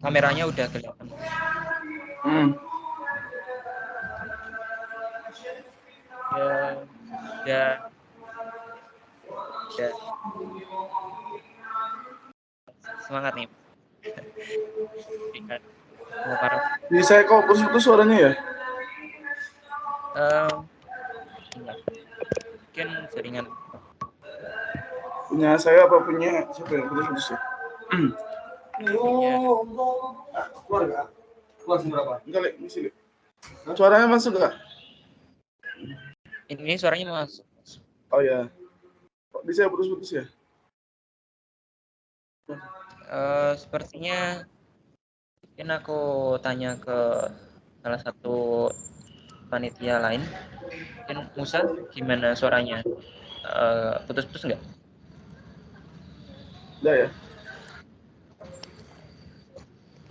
kameranya udah kelihatan. Ya, semangat nih. Mau para. Bisa kok putus-putus suaranya ya? Mungkin jaringan. Punya saya apa punya siapa yang putus-putus ya? Keluar berapa? Enggak, Lek, misi, Lek. Suaranya masuk enggak? Ini suaranya masuk. Oh ya. Kok bisa putus-putus ya? Sepertinya mungkin aku tanya ke salah satu panitia lain. Mungkin Musa, gimana suaranya? Putus-putus nggak? Enggak ya?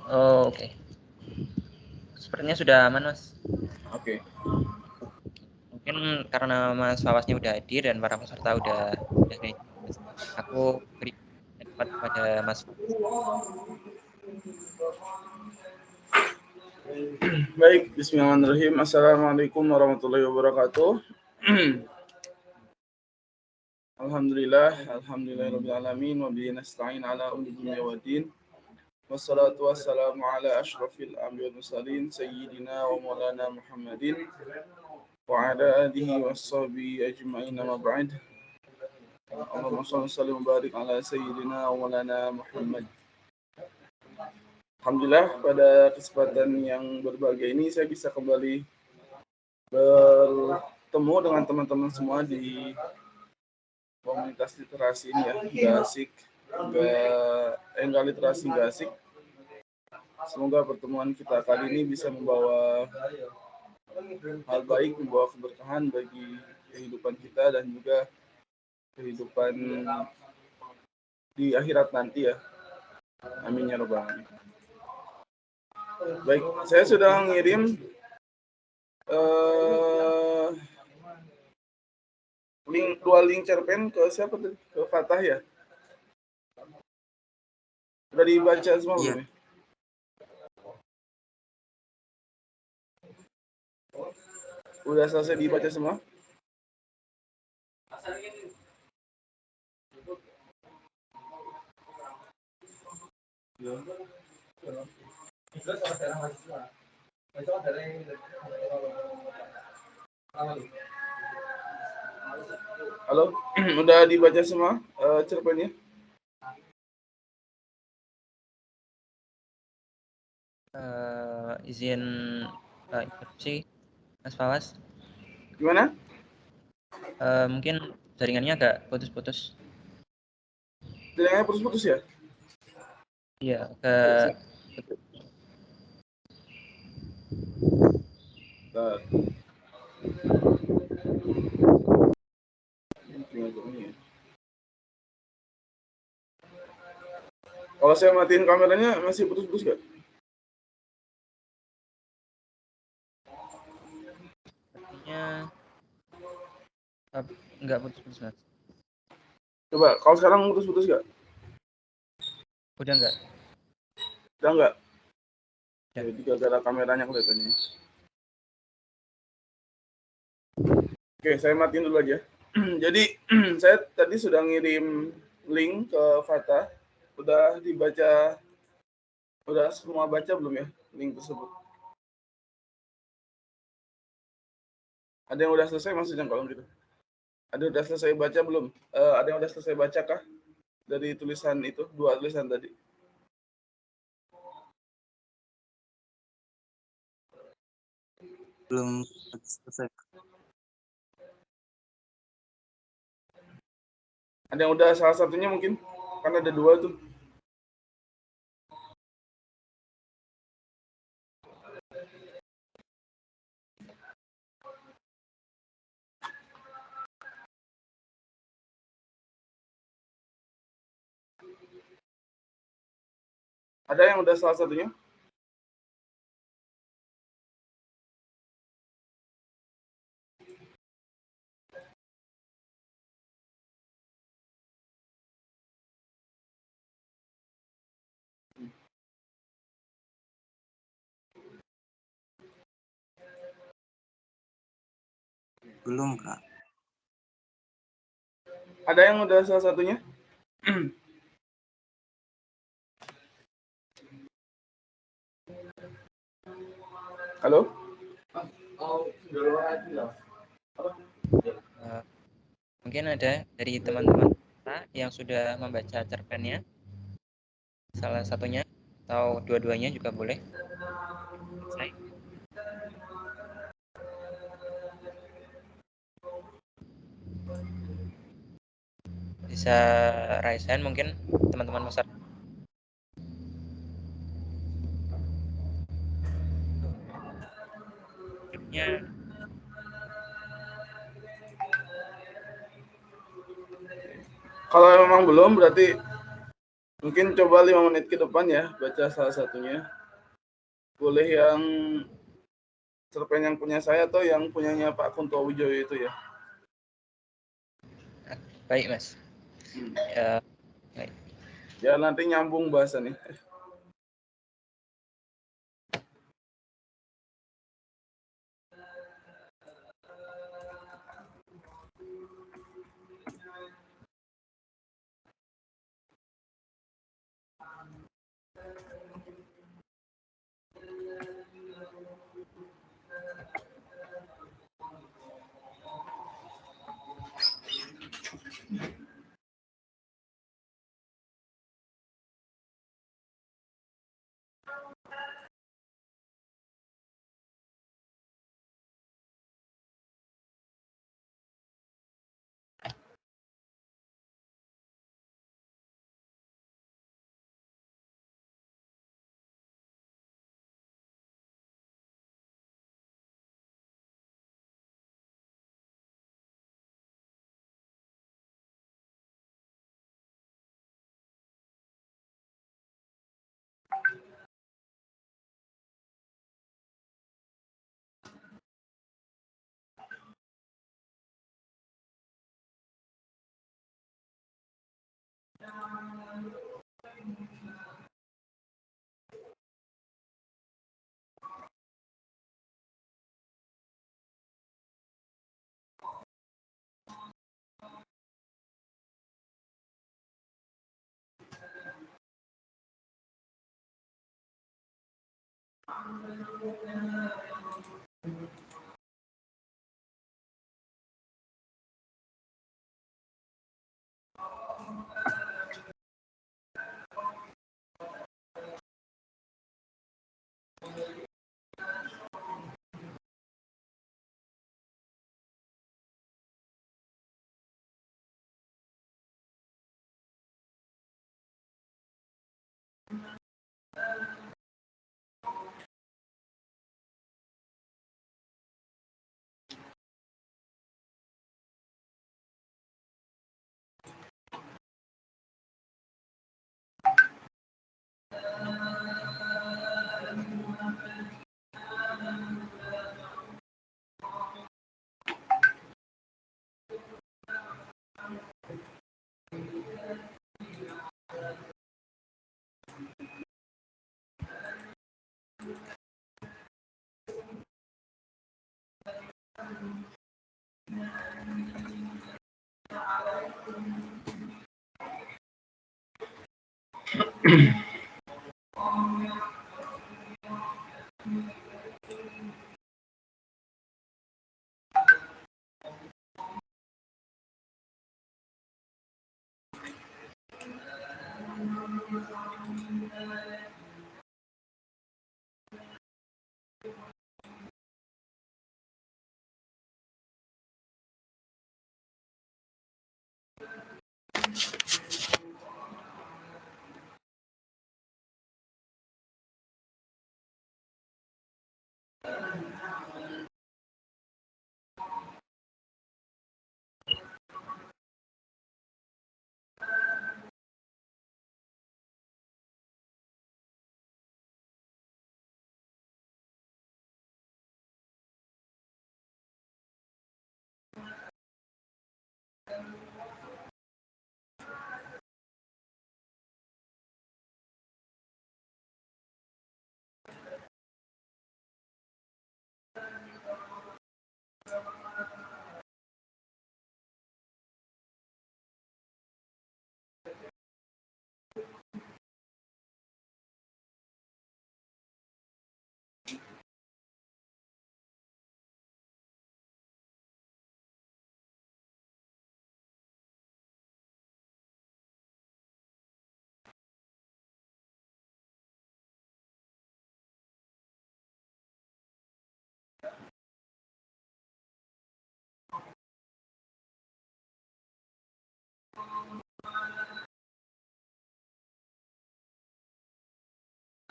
Oh, oke. Sepertinya sudah aman, Mas. Oke. Mungkin karena Mas Fawasnya udah hadir dan para peserta udah hadir. Aku beri tempat kepada Mas. Baik, bismillahirrahmanirrahim. Assalamualaikum warahmatullahi wabarakatuh. Alhamdulillahirabbil alamin wa bihi nasta'in ala umuri dunya waddin. Wassalatu wassalamu ala asyrafil anbiya'i wal mursalin sayyidina wa maulana Muhammadin wa ala alihi washabihi ajma'in amma ba'd. Allahumma shalli wa sallim wa barik ala sayyidina wa maulana Muhammad. Alhamdulillah pada kesempatan yang berbahagia ini saya bisa kembali bertemu dengan teman-teman semua di komunitas literasi ini ya. Nggak asik, nggak literasi nggak asik. Semoga pertemuan kita kali ini bisa membawa hal baik, membawa keberkahan bagi kehidupan kita dan juga kehidupan di akhirat nanti ya. Amin ya rabbal alamin. Baik, saya sudah ngirim dua link cerpen ke siapa tuh? Ke Fatah ya? Udah dibaca semua belum ya? Udah selesai dibaca semua? Halo, udah dibaca semua cerpennya? Izin interupsi, Mas Fawas. Gimana? Mungkin jaringannya agak putus-putus. Jaringannya putus-putus ya? Iya, Kalau saya matiin kameranya masih putus-putus nggak? Sepertinya nggak putus-putus, Mas. Coba, kalau sekarang putus-putus nggak? Udah nggak? Udah nggak? Ya. Jadi gara-gara kameranya kelihatannya. Oke, saya matiin dulu aja. Jadi, saya tadi sudah ngirim link ke Fatah. Udah dibaca, udah semua baca belum ya link tersebut? Ada yang udah selesai maksudnya kalau gitu? Ada yang udah selesai baca belum? Ada yang udah selesai baca kah? Dari tulisan itu, dua tulisan tadi. Belum selesai. Ada yang udah salah satunya mungkin? Kan ada dua tuh. Ada yang udah salah satunya? Belum, Kak. Ada yang udah salah satunya? Halo? Mungkin ada dari teman-teman yang sudah membaca cerpennya, salah satunya atau dua-duanya juga boleh. Bisa raise hand mungkin teman-teman peserta. Kalau memang belum, berarti mungkin coba 5 menit ke depan ya, baca salah satunya. Boleh yang cerpen yang punya saya atau yang punyanya Pak Kunto Wijoyo itu ya. Baik, Mas. Ya, baik. Ya nanti nyambung bahasannya.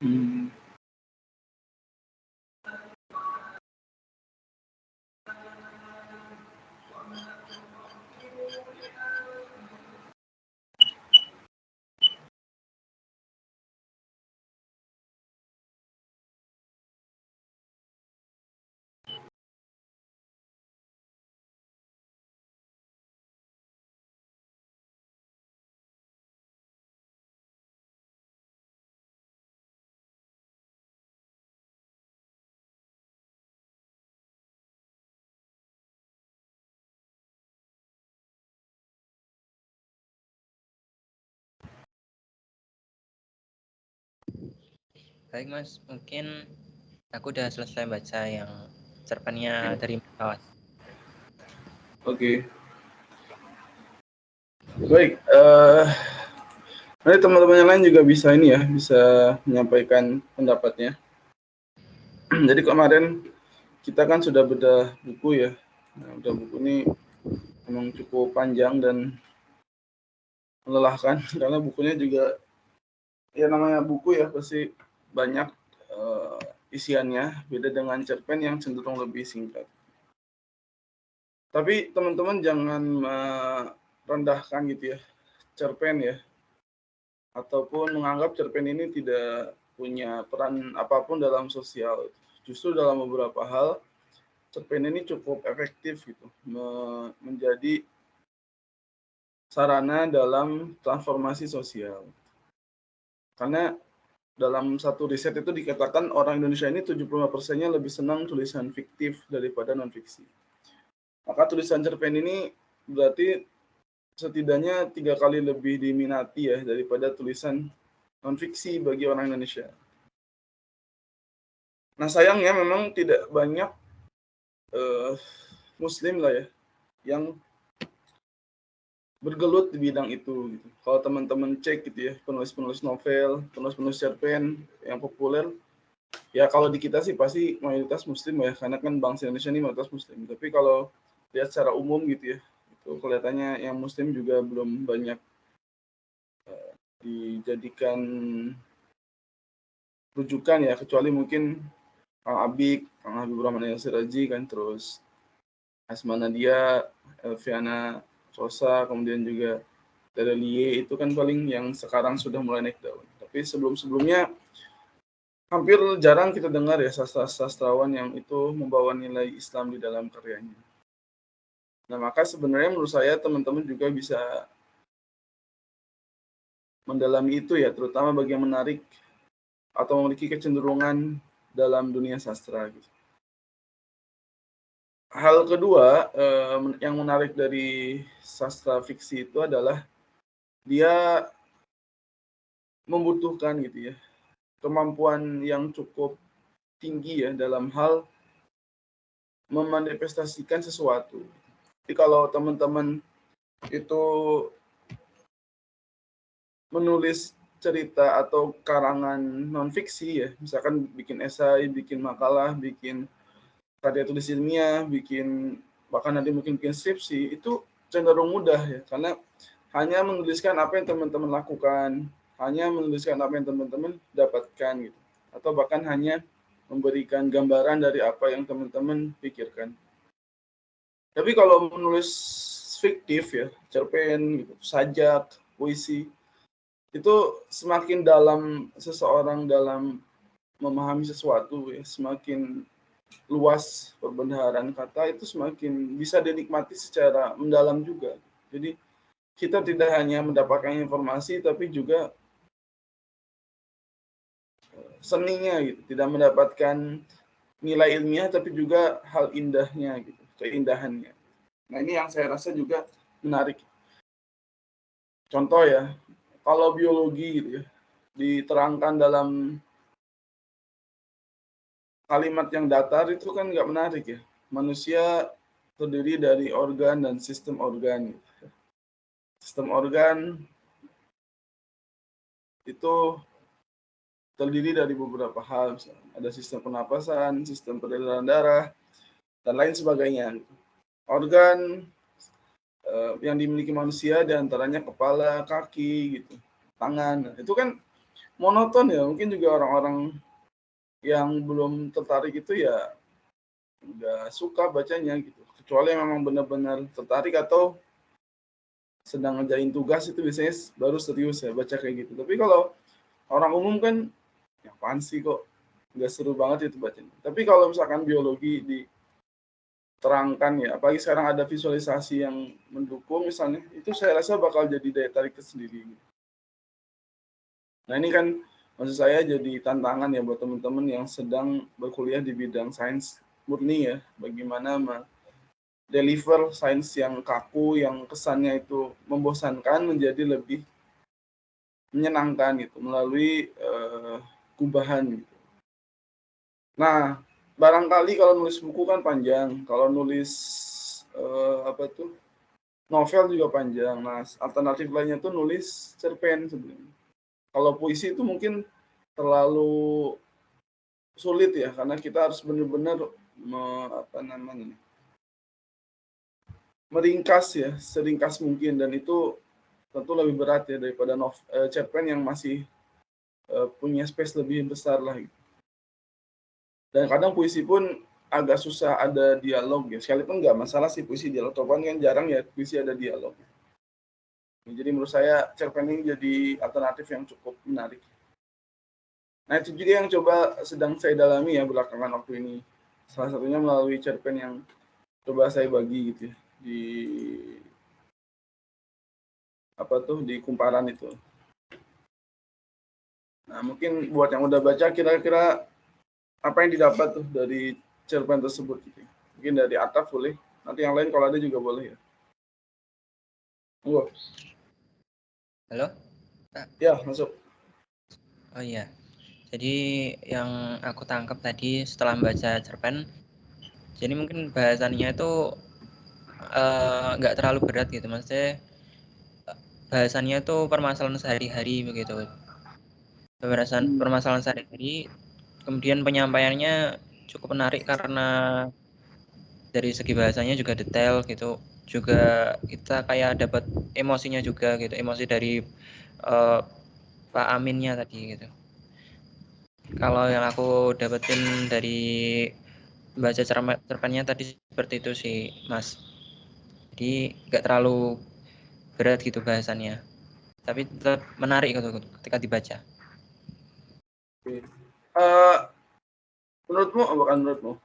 Hmm. Baik Mas, mungkin aku udah selesai baca yang cerpennya dari Mas Fawas. Oke. Baik, nanti teman-teman yang lain juga bisa ini ya, bisa menyampaikan pendapatnya. Jadi kemarin kita kan sudah bedah buku ya. Nah, bedah buku ini memang cukup panjang dan melelahkan karena bukunya juga ya namanya buku ya pasti banyak isiannya, beda dengan cerpen yang cenderung lebih singkat. Tapi teman-teman jangan merendahkan gitu ya cerpen ya, ataupun menganggap cerpen ini tidak punya peran apapun dalam sosial. Justru dalam beberapa hal cerpen ini cukup efektif gitu, menjadi sarana dalam transformasi sosial. Karena dalam satu riset itu dikatakan orang Indonesia ini 75%-nya lebih senang tulisan fiktif daripada non-fiksi. Maka tulisan cerpen ini berarti setidaknya 3 kali lebih diminati ya daripada tulisan non-fiksi bagi orang Indonesia. Nah sayangnya memang tidak banyak Muslim lah ya yang bergelut di bidang itu. Gitu. Kalau teman-teman cek gitu ya penulis-penulis novel, penulis-penulis cerpen yang populer, ya kalau di kita sih pasti mayoritas Muslim ya, karena kan bangsa Indonesia ini mayoritas Muslim. Tapi kalau lihat secara umum gitu ya, itu kelihatannya yang Muslim juga belum banyak dijadikan rujukan ya, kecuali mungkin Kang Abik, Kang Habibur Rahman Siraji kan, terus Asma Nadia, Elviana Sosa, kemudian juga Derelie, itu kan paling yang sekarang sudah mulai naik daun. Tapi sebelum-sebelumnya hampir jarang kita dengar ya sastrawan yang itu membawa nilai Islam di dalam karyanya. Nah, maka sebenarnya menurut saya teman-teman juga bisa mendalami itu ya, terutama bagi yang menarik atau memiliki kecenderungan dalam dunia sastra. Gitu. Hal kedua yang menarik dari sastra fiksi itu adalah dia membutuhkan gitu ya kemampuan yang cukup tinggi ya dalam hal memanifestasikan sesuatu. Jadi kalau teman-teman itu menulis cerita atau karangan non-fiksi ya, misalkan bikin esai, bikin makalah, bikin karya tulis ilmiah, bikin bahkan nanti mungkin bikin skripsi, itu cenderung mudah ya, karena hanya menuliskan apa yang teman-teman lakukan, hanya menuliskan apa yang teman-teman dapatkan gitu, atau bahkan hanya memberikan gambaran dari apa yang teman-teman pikirkan. Tapi kalau menulis fiktif ya, cerpen, gitu, sajak, puisi, itu semakin dalam seseorang dalam memahami sesuatu ya, semakin luas perbendaharaan kata itu semakin bisa dinikmati secara mendalam juga. Jadi kita tidak hanya mendapatkan informasi tapi juga seninya gitu, tidak mendapatkan nilai ilmiah tapi juga hal indahnya gitu, keindahannya. Nah, ini yang saya rasa juga menarik. Contoh ya, kalau biologi gitu ya, diterangkan dalam kalimat yang datar itu kan nggak menarik ya. Manusia terdiri dari organ dan sistem organ. Sistem organ itu terdiri dari beberapa hal. Misalnya ada sistem pernapasan, sistem peredaran darah, dan lain sebagainya. Organ yang dimiliki manusia diantaranya kepala, kaki, gitu, tangan. Itu kan monoton ya. Mungkin juga orang-orang yang belum tertarik itu ya nggak suka bacanya gitu. Kecuali memang benar-benar tertarik atau sedang ngerjain tugas itu biasanya baru serius ya baca kayak gitu. Tapi kalau orang umum kan, ya apaan sih kok nggak seru banget itu bacanya. Tapi kalau misalkan biologi diterangkan ya, apalagi sekarang ada visualisasi yang mendukung misalnya, itu saya rasa bakal jadi daya tarik tersendiri. Nah ini kan maksud saya jadi tantangan ya buat teman-teman yang sedang berkuliah di bidang sains murni ya, bagaimana deliver sains yang kaku, yang kesannya itu membosankan menjadi lebih menyenangkan gitu melalui gubahan gitu. Nah, barangkali kalau nulis buku kan panjang, kalau nulis novel juga panjang. Nah, alternatif lainnya tuh nulis cerpen sebenarnya. Kalau puisi itu mungkin terlalu sulit ya, karena kita harus benar-benar meringkas ya, seringkas mungkin, dan itu tentu lebih berat ya daripada cerpen yang masih punya space lebih besar lah. Gitu. Dan kadang puisi pun agak susah ada dialog ya. Sekalipun nggak masalah sih puisi dialog, topan kan jarang ya puisi ada dialog. Jadi menurut saya cerpen ini jadi alternatif yang cukup menarik. Nah itu juga yang coba sedang saya dalami ya belakangan waktu ini. Salah satunya melalui cerpen yang coba saya bagi gitu ya di di kumparan itu. Nah mungkin buat yang udah baca kira-kira apa yang didapat tuh dari cerpen tersebut gitu. Mungkin dari Ataf boleh, nanti yang lain kalau ada juga boleh ya. Halo? Ya, masuk. Oh iya. Jadi yang aku tangkap tadi setelah membaca cerpen, jadi mungkin bahasannya itu nggak terlalu berat gitu, maksudnya bahasannya itu permasalahan sehari-hari begitu. Permasalahan sehari-hari, kemudian penyampaiannya cukup menarik karena dari segi bahasanya juga detail gitu, juga kita kayak dapat emosinya juga gitu, emosi dari Pak Aminnya tadi gitu. Kalau yang aku dapetin dari baca cerpennya tadi seperti itu sih Mas, jadi nggak terlalu berat gitu bahasannya, tapi tetap menarik gitu ketika dibaca. Menurutmu,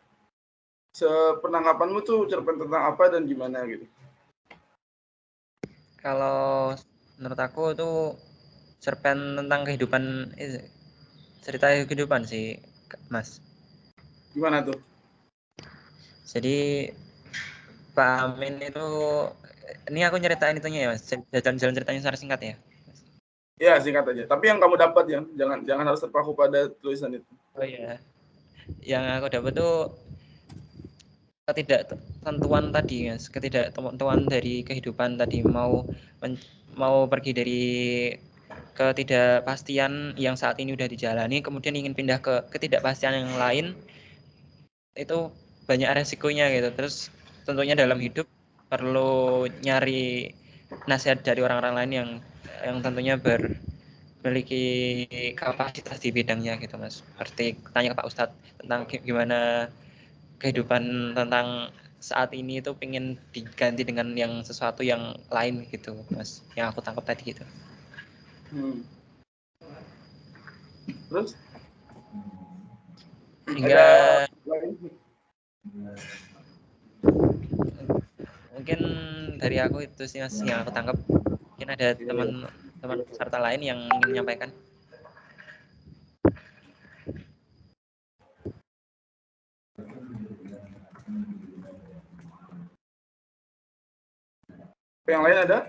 sepenangkapanmu tuh cerpen tentang apa dan gimana gitu? Kalau menurut aku tuh cerpen tentang kehidupan, cerita kehidupan sih Mas. Gimana tuh? Jadi Pak Amin itu, ini aku nyeritain itunya ya Mas, jalan-jalan ceritanya secara singkat ya. Ya singkat aja. Tapi yang kamu dapat ya, jangan harus terpaku pada tulisan itu. Oh iya, yang aku dapat tuh ketidaktentuan tadi Mas, ketidaktentuan dari kehidupan tadi, mau pergi dari ketidakpastian yang saat ini udah dijalani, kemudian ingin pindah ke ketidakpastian yang lain, itu banyak resikonya gitu. Terus tentunya dalam hidup perlu nyari nasihat dari orang-orang lain yang tentunya memiliki kapasitas di bidangnya gitu Mas. Seperti tanya ke Pak Ustadz tentang gimana kehidupan tentang saat ini itu pengen diganti dengan yang sesuatu yang lain gitu Mas, yang aku tangkap tadi gitu. Terus? Hingga mungkin dari aku itu sih Mas yang aku tangkap. Mungkin ada teman-teman peserta lain yang ingin menyampaikan. Yang lain ada?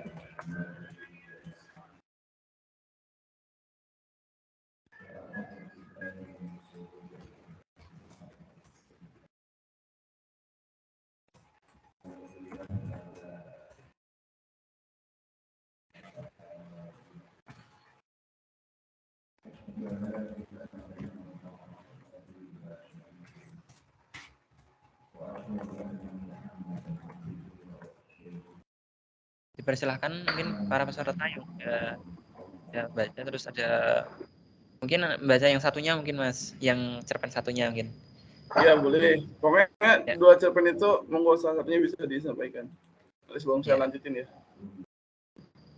Dipersilahkan mungkin para peserta yang ya baca terus ada Mungkin baca yang satunya mungkin Mas, yang cerpen satunya mungkin. Iya boleh. Pokoknya Ya. 2 cerpen itu monggo salah satunya bisa disampaikan. Sebelum saya lanjutin ya.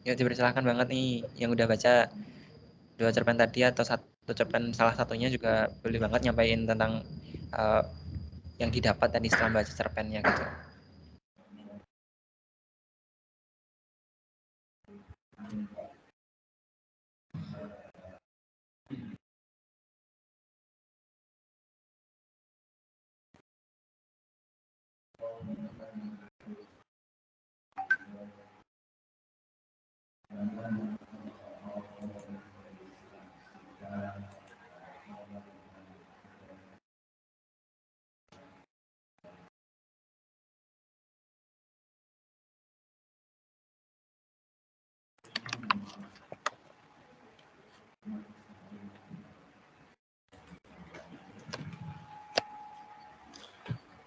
Ya dipersilahkan banget nih yang udah baca 2 cerpen tadi atau 1 cerpen salah satunya juga boleh banget nyampaikan tentang yang didapat tadi setelah baca cerpennya gitu.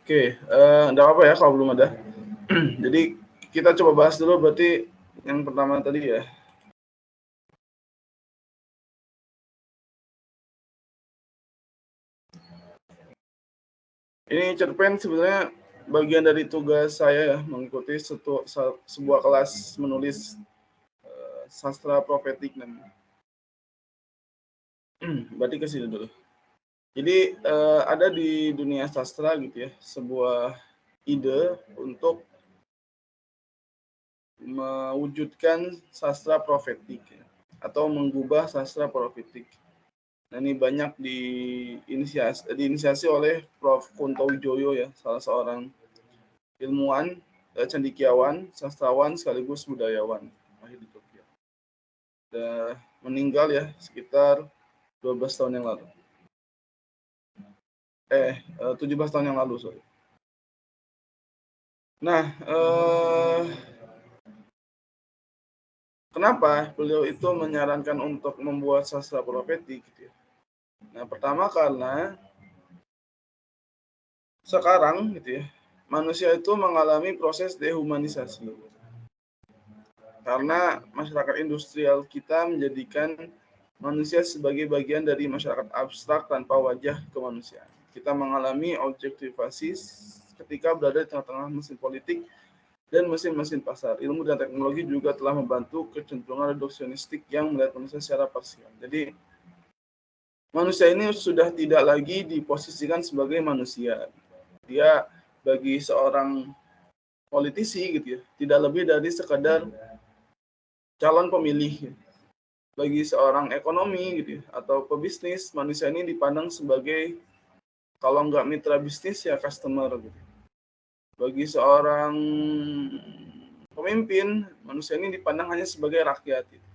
Oke, enggak apa-apa ya kalau belum ada. Jadi kita coba bahas dulu berarti yang pertama tadi ya. Ini cerpen sebenarnya bagian dari tugas saya ya, mengikuti sebuah kelas menulis sastra profetik namanya. Berarti ke sini dulu. Jadi ada di dunia sastra gitu ya, sebuah ide untuk mewujudkan sastra profetik ya, atau mengubah sastra profetik. Nah, ini banyak diinisiasi oleh Prof. Kunto Wijoyo ya, salah seorang ilmuwan, cendekiawan, sastrawan sekaligus budayawan lahir di Tokyo. Sudah meninggal ya sekitar 12 tahun yang lalu. 17 tahun yang lalu, sorry. Nah, kenapa beliau itu menyarankan untuk membuat sastra profetik gitu ya? Nah, pertama karena sekarang gitu ya, manusia itu mengalami proses dehumanisasi. Karena masyarakat industrial kita menjadikan manusia sebagai bagian dari masyarakat abstrak tanpa wajah kemanusiaan. Kita mengalami objektivasi ketika berada di tengah-tengah mesin politik dan mesin-mesin pasar. Ilmu dan teknologi juga telah membantu kecenderungan reduksionistik yang melihat manusia secara parsial. Jadi, manusia ini sudah tidak lagi diposisikan sebagai manusia. Dia bagi seorang politisi gitu ya, tidak lebih dari sekadar calon pemilih. Bagi seorang ekonomi gitu ya, atau pebisnis, manusia ini dipandang sebagai kalau nggak mitra bisnis ya customer gitu. Bagi seorang pemimpin, manusia ini dipandang hanya sebagai rakyat gitu.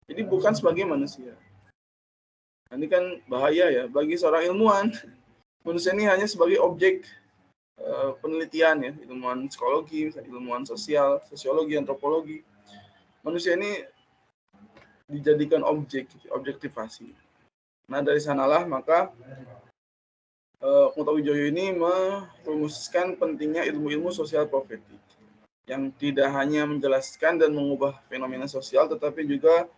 Jadi bukan sebagai manusia. Nah, ini kan bahaya ya. Bagi seorang ilmuwan, manusia ini hanya sebagai objek penelitian ya, ilmuwan psikologi, ilmuwan sosial, sosiologi, antropologi. Manusia ini dijadikan objektivasi. Nah, dari sanalah maka Kunto Wijoyo ini merumuskan pentingnya ilmu-ilmu sosial profetik yang tidak hanya menjelaskan dan mengubah fenomena sosial, tetapi juga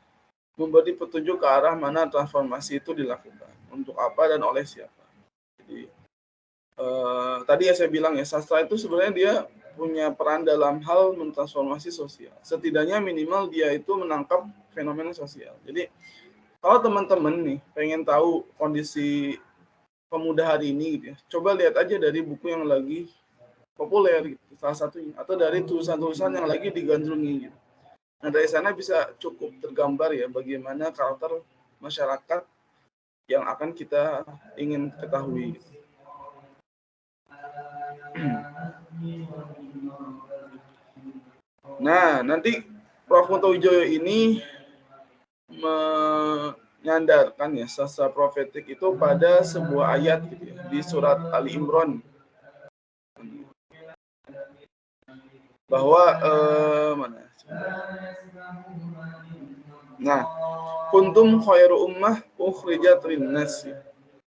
memberi petunjuk ke arah mana transformasi itu dilakukan, untuk apa dan oleh siapa. Jadi tadi ya saya bilang ya, sastra itu sebenarnya dia punya peran dalam hal mentransformasi sosial. Setidaknya minimal dia itu menangkap fenomena sosial. Jadi kalau teman-teman nih pengen tahu kondisi pemuda hari ini gitu ya, coba lihat aja dari buku yang lagi populer gitu, salah satunya, atau dari tulisan-tulisan yang lagi digandrungi gitu. Nah, dari sana bisa cukup tergambar ya bagaimana karakter masyarakat yang akan kita ingin ketahui gitu. Nah, nanti Prof. Kunto Wijoyo ini menyandarkan ya sastra profetik itu pada sebuah ayat gitu ya, di surat Ali Imran, bahwa mana? Nah, kuntum khairu ummah ukhrijat linnas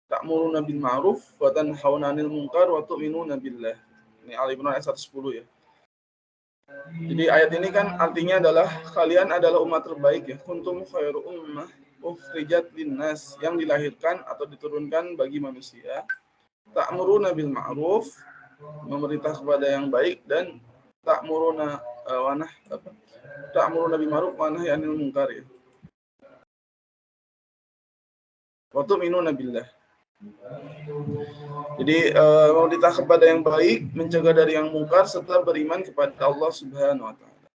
ta'muruna bil ma'ruf wa tanhauna 'anil munkar wa tu'minuna billah. Ini Ali Imran ayat 110 ya. Jadi ayat ini kan artinya adalah kalian adalah umat terbaik ya. Kuntum khairu ummah ukhrijat linnas, yang dilahirkan atau diturunkan bagi manusia. Ta'muruna bil ma'ruf, memerintah kepada yang baik, dan ta'muruna ta'muruna bil ma'ruf wa nahyi 'anil munkar ya. Wa tu'minuna billah. Jadi memerintah kepada yang baik, mencegah dari yang mungkar, serta beriman kepada Allah Subhanahu wa taala.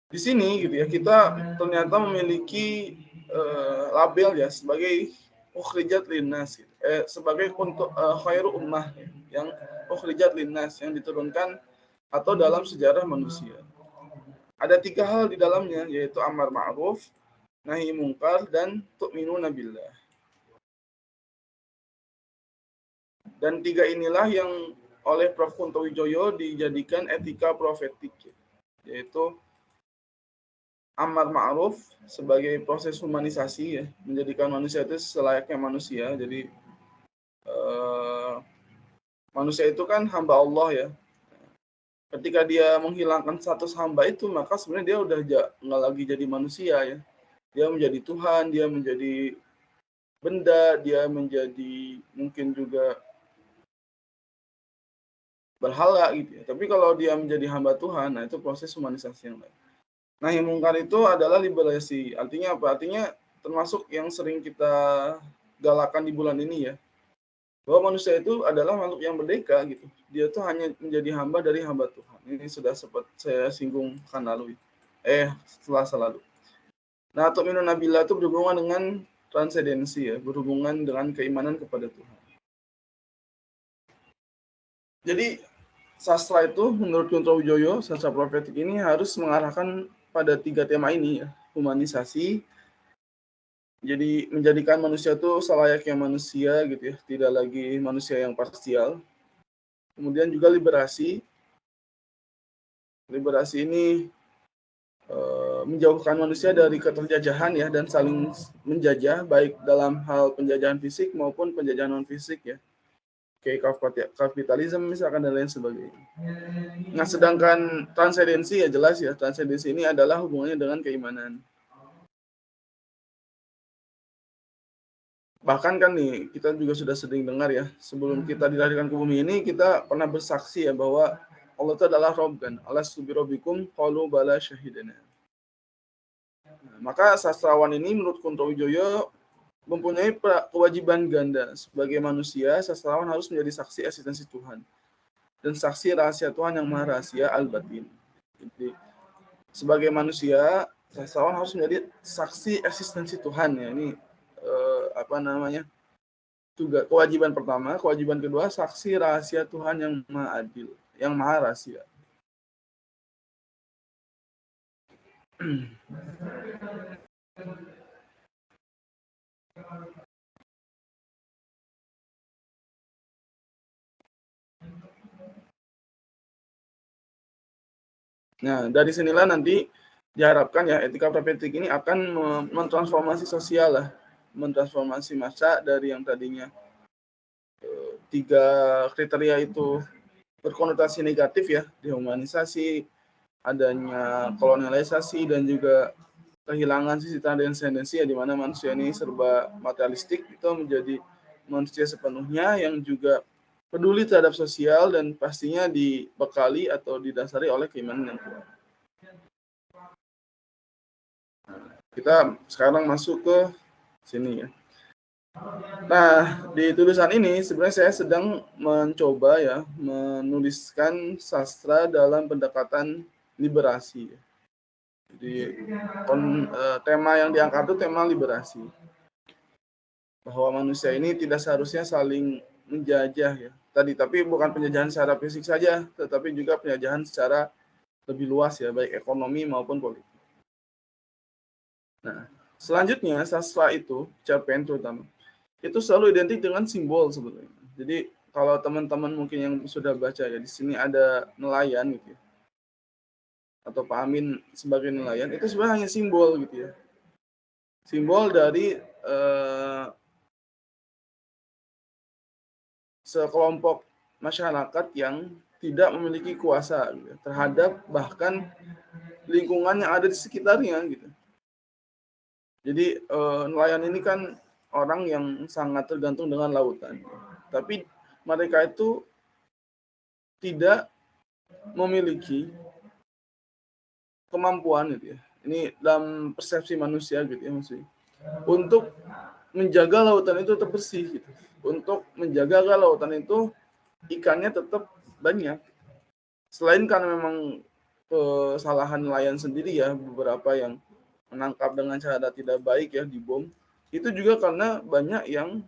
Di sini gitu ya, kita ternyata memiliki label ya sebagai ukhrijat linnas, sebagai untuk khairu ummah yang ukhrijat linnas, yang diturunkan atau dalam sejarah manusia. Ada 3 hal di dalamnya, yaitu amar ma'ruf, nahi mungkar, dan tu'minuna billah. Dan 3 inilah yang oleh Prof. Kunto Wijoyo dijadikan etika profetik, yaitu amar ma'ruf sebagai proses humanisasi ya, menjadikan manusia itu selayaknya manusia. Jadi manusia itu kan hamba Allah ya. Ketika dia menghilangkan status hamba itu, maka sebenarnya dia udah nggak lagi jadi manusia ya. Dia menjadi Tuhan, dia menjadi benda, dia menjadi mungkin juga berhala gitu ya. Tapi kalau dia menjadi hamba Tuhan, nah itu proses humanisasi yang lain. Nahi mungkar itu adalah liberasi. Artinya apa? Artinya termasuk yang sering kita galakan di bulan ini ya. Bahwa manusia itu adalah makhluk yang merdeka gitu. Dia tuh hanya menjadi hamba dari hamba Tuhan. Ini sudah sempat saya singgung kan lalu. Selasa lalu. Nah, tu'minuna billah itu berhubungan dengan transendensi ya, berhubungan dengan keimanan kepada Tuhan. Jadi sastra itu menurut Kunto Wijoyo, sastra profetik ini harus mengarahkan pada 3 tema ini ya, humanisasi, jadi menjadikan manusia itu selayaknya manusia gitu ya, tidak lagi manusia yang parsial. Kemudian juga liberasi. Liberasi ini menjauhkan manusia dari keterjajahan ya, dan saling menjajah, baik dalam hal penjajahan fisik maupun penjajahan non fisik ya, kayak kapitalisme misalkan dan lain sebagainya. Nah, sedangkan transendensi ya jelas ya, transendensi ini adalah hubungannya dengan keimanan. Bahkan kan nih, kita juga sudah sering dengar ya, sebelum kita dilahirkan ke bumi ini, kita pernah bersaksi ya bahwa Allah itu adalah Rabb kan. Alastu birabbikum qalu bala syahidana. Nah, maka sastrawan ini menurut Kunto Wijoyo mempunyai kewajiban ganda. Sebagai manusia, sastrawan harus menjadi saksi eksistensi Tuhan dan saksi rahasia Tuhan yang maha rahasia al-batin. Jadi sebagai manusia, sastrawan harus menjadi saksi eksistensi Tuhan ya. Ini juga kewajiban pertama. Kewajiban kedua, saksi rahasia Tuhan yang maha adil, yang maha rahasia. Nah, dari sinilah nanti diharapkan ya etika profetik ini akan mentransformasi sosial lah, mentransformasi masa dari yang tadinya 3 kriteria itu berkonotasi negatif ya, dehumanisasi, adanya kolonialisasi, dan juga kehilangan sisi transendensi ya, di mana manusia ini serba materialistik, itu menjadi manusia sepenuhnya yang juga peduli terhadap sosial dan pastinya dibekali atau didasari oleh keimanan yang kuat. Kita sekarang masuk ke sini ya. Nah, di tulisan ini sebenarnya saya sedang mencoba ya menuliskan sastra dalam pendekatan liberasi. Jadi tema yang diangkat itu tema liberasi. Bahwa manusia ini tidak seharusnya saling menjajah ya. Tapi bukan penjajahan secara fisik saja, tetapi juga penjajahan secara lebih luas ya, baik ekonomi maupun politik. Nah, selanjutnya sastra itu, cerpen terutama, itu selalu identik dengan simbol sebetulnya. Jadi kalau teman-teman mungkin yang sudah baca ya, di sini ada nelayan gitu ya, atau Pak Amin sebagai nelayan, itu sebenarnya hanya simbol gitu ya. Simbol dari sekelompok masyarakat yang tidak memiliki kuasa gitu, terhadap bahkan lingkungan yang ada di sekitarnya gitu. Jadi nelayan ini kan orang yang sangat tergantung dengan lautan. Tapi mereka itu tidak memiliki kemampuan gitu ya. Ini dalam persepsi manusia gitu ya maksudnya. Untuk menjaga lautan itu tetap bersih gitu. Untuk menjaga agar lautan itu ikannya tetap banyak. Selain karena memang kesalahan nelayan sendiri ya, beberapa yang menangkap dengan cara tidak baik ya, dibom. Itu juga karena banyak yang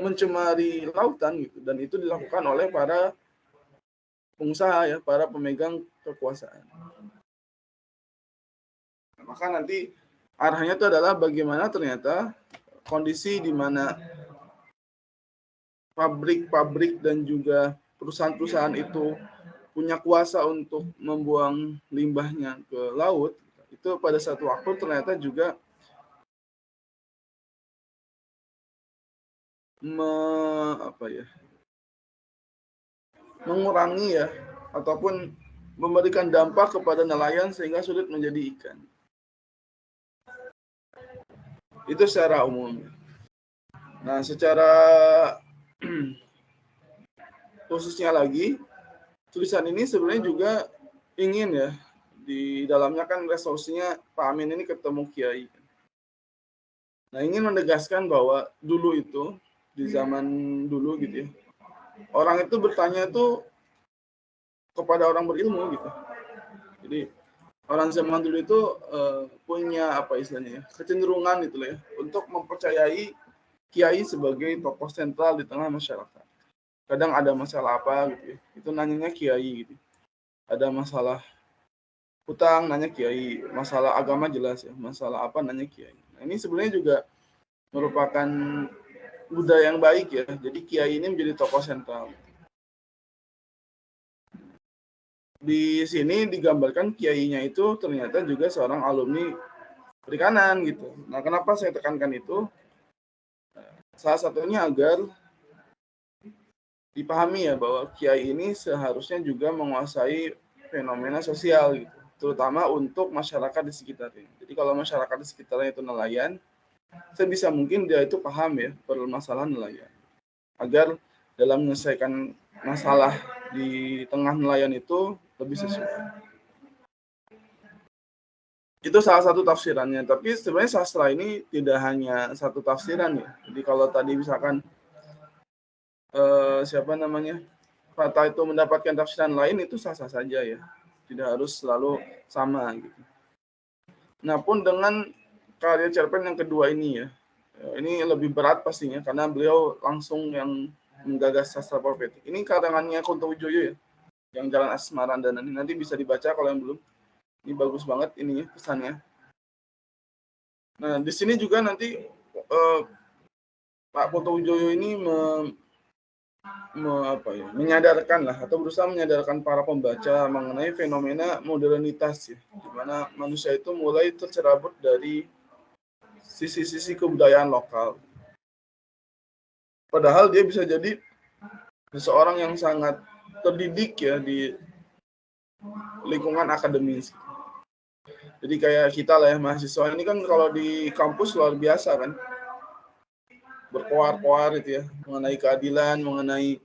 mencemari lautan gitu, dan itu dilakukan oleh para pengusaha ya, para pemegang kekuasaan. Maka nanti arahnya itu adalah bagaimana ternyata kondisi di mana pabrik-pabrik dan juga perusahaan-perusahaan itu punya kuasa untuk membuang limbahnya ke laut, itu pada satu waktu ternyata juga mengurangi ya, ataupun memberikan dampak kepada nelayan sehingga sulit menjadi ikan. Itu secara umum. Nah, secara khususnya lagi, tulisan ini sebenarnya juga ingin ya, di dalamnya kan resolusinya Pak Amin ini ketemu Kiai. Nah, ingin menegaskan bahwa dulu itu, di zaman dulu gitu ya, orang itu bertanya itu kepada orang berilmu gitu. Jadi orang zaman dulu itu punya apa istilahnya ya, kecenderungan gitu ya, untuk mempercayai kiai sebagai tokoh sentral di tengah masyarakat. Kadang ada masalah apa gitu ya, itu nanyanya kiai gitu. Ada masalah hutang nanya kiai, masalah agama jelas ya, masalah apa nanya kiai. Nah, ini sebenarnya juga merupakan budaya yang baik ya. Jadi kiai ini menjadi tokoh sentral. Di sini digambarkan kiainya itu ternyata juga seorang alumni perikanan gitu. Nah, kenapa saya tekankan itu? Salah satunya agar dipahami ya bahwa kiai ini seharusnya juga menguasai fenomena sosial gitu, terutama untuk masyarakat di sekitarnya. Jadi kalau masyarakat di sekitarnya itu nelayan, sebisa mungkin dia itu paham ya permasalahan nelayan, agar dalam menyelesaikan masalah di tengah nelayan itu lebih sesuai. Itu salah satu tafsirannya, tapi sebenarnya sastra ini tidak hanya satu tafsiran ya. Jadi kalau tadi misalkan siapa namanya, Fata itu mendapatkan tafsiran lain, itu sah-sah saja ya, tidak harus selalu sama gitu. Nah pun dengan karya cerpen yang kedua ini ya, ini lebih berat pastinya karena beliau langsung yang menggagas sastra profetik. Ini karangannya Kunto Wijoyo ya, yang Jalan Asmarandana. Nanti bisa dibaca kalau yang belum. Ini bagus banget ininya pesannya. Nah di sini juga nanti Pak Kunto Wijoyo ini menyadarkan lah, atau berusaha menyadarkan para pembaca mengenai fenomena modernitas ya, di mana manusia itu mulai tercerabut dari sisi-sisi kebudayaan lokal. Padahal dia bisa jadi seseorang yang sangat terdidik ya di lingkungan akademis. Jadi kayak kita lah ya, mahasiswa ini kan kalau di kampus luar biasa kan, berkoar-koar gitu ya, mengenai keadilan, mengenai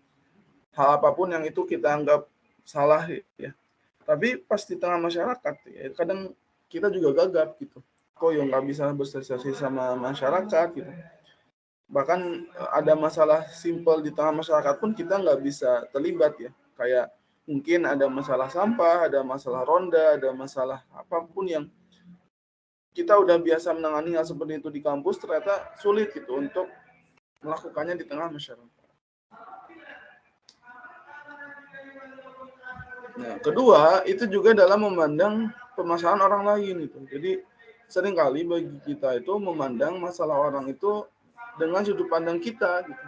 hal apapun yang itu kita anggap salah ya. Tapi pas di tengah masyarakat ya, kadang kita juga gagap gitu. Kok yang nggak bisa bersosialisasi sama masyarakat gitu. Bahkan ada masalah simpel di tengah masyarakat pun kita nggak bisa terlibat ya. Kayak mungkin ada masalah sampah, ada masalah ronda, ada masalah apapun yang kita udah biasa menangani hal seperti itu di kampus, ternyata sulit gitu untuk melakukannya di tengah masyarakat. Nah, kedua, itu juga dalam memandang permasalahan orang lain itu. Jadi seringkali bagi kita itu memandang masalah orang itu dengan sudut pandang kita gitu.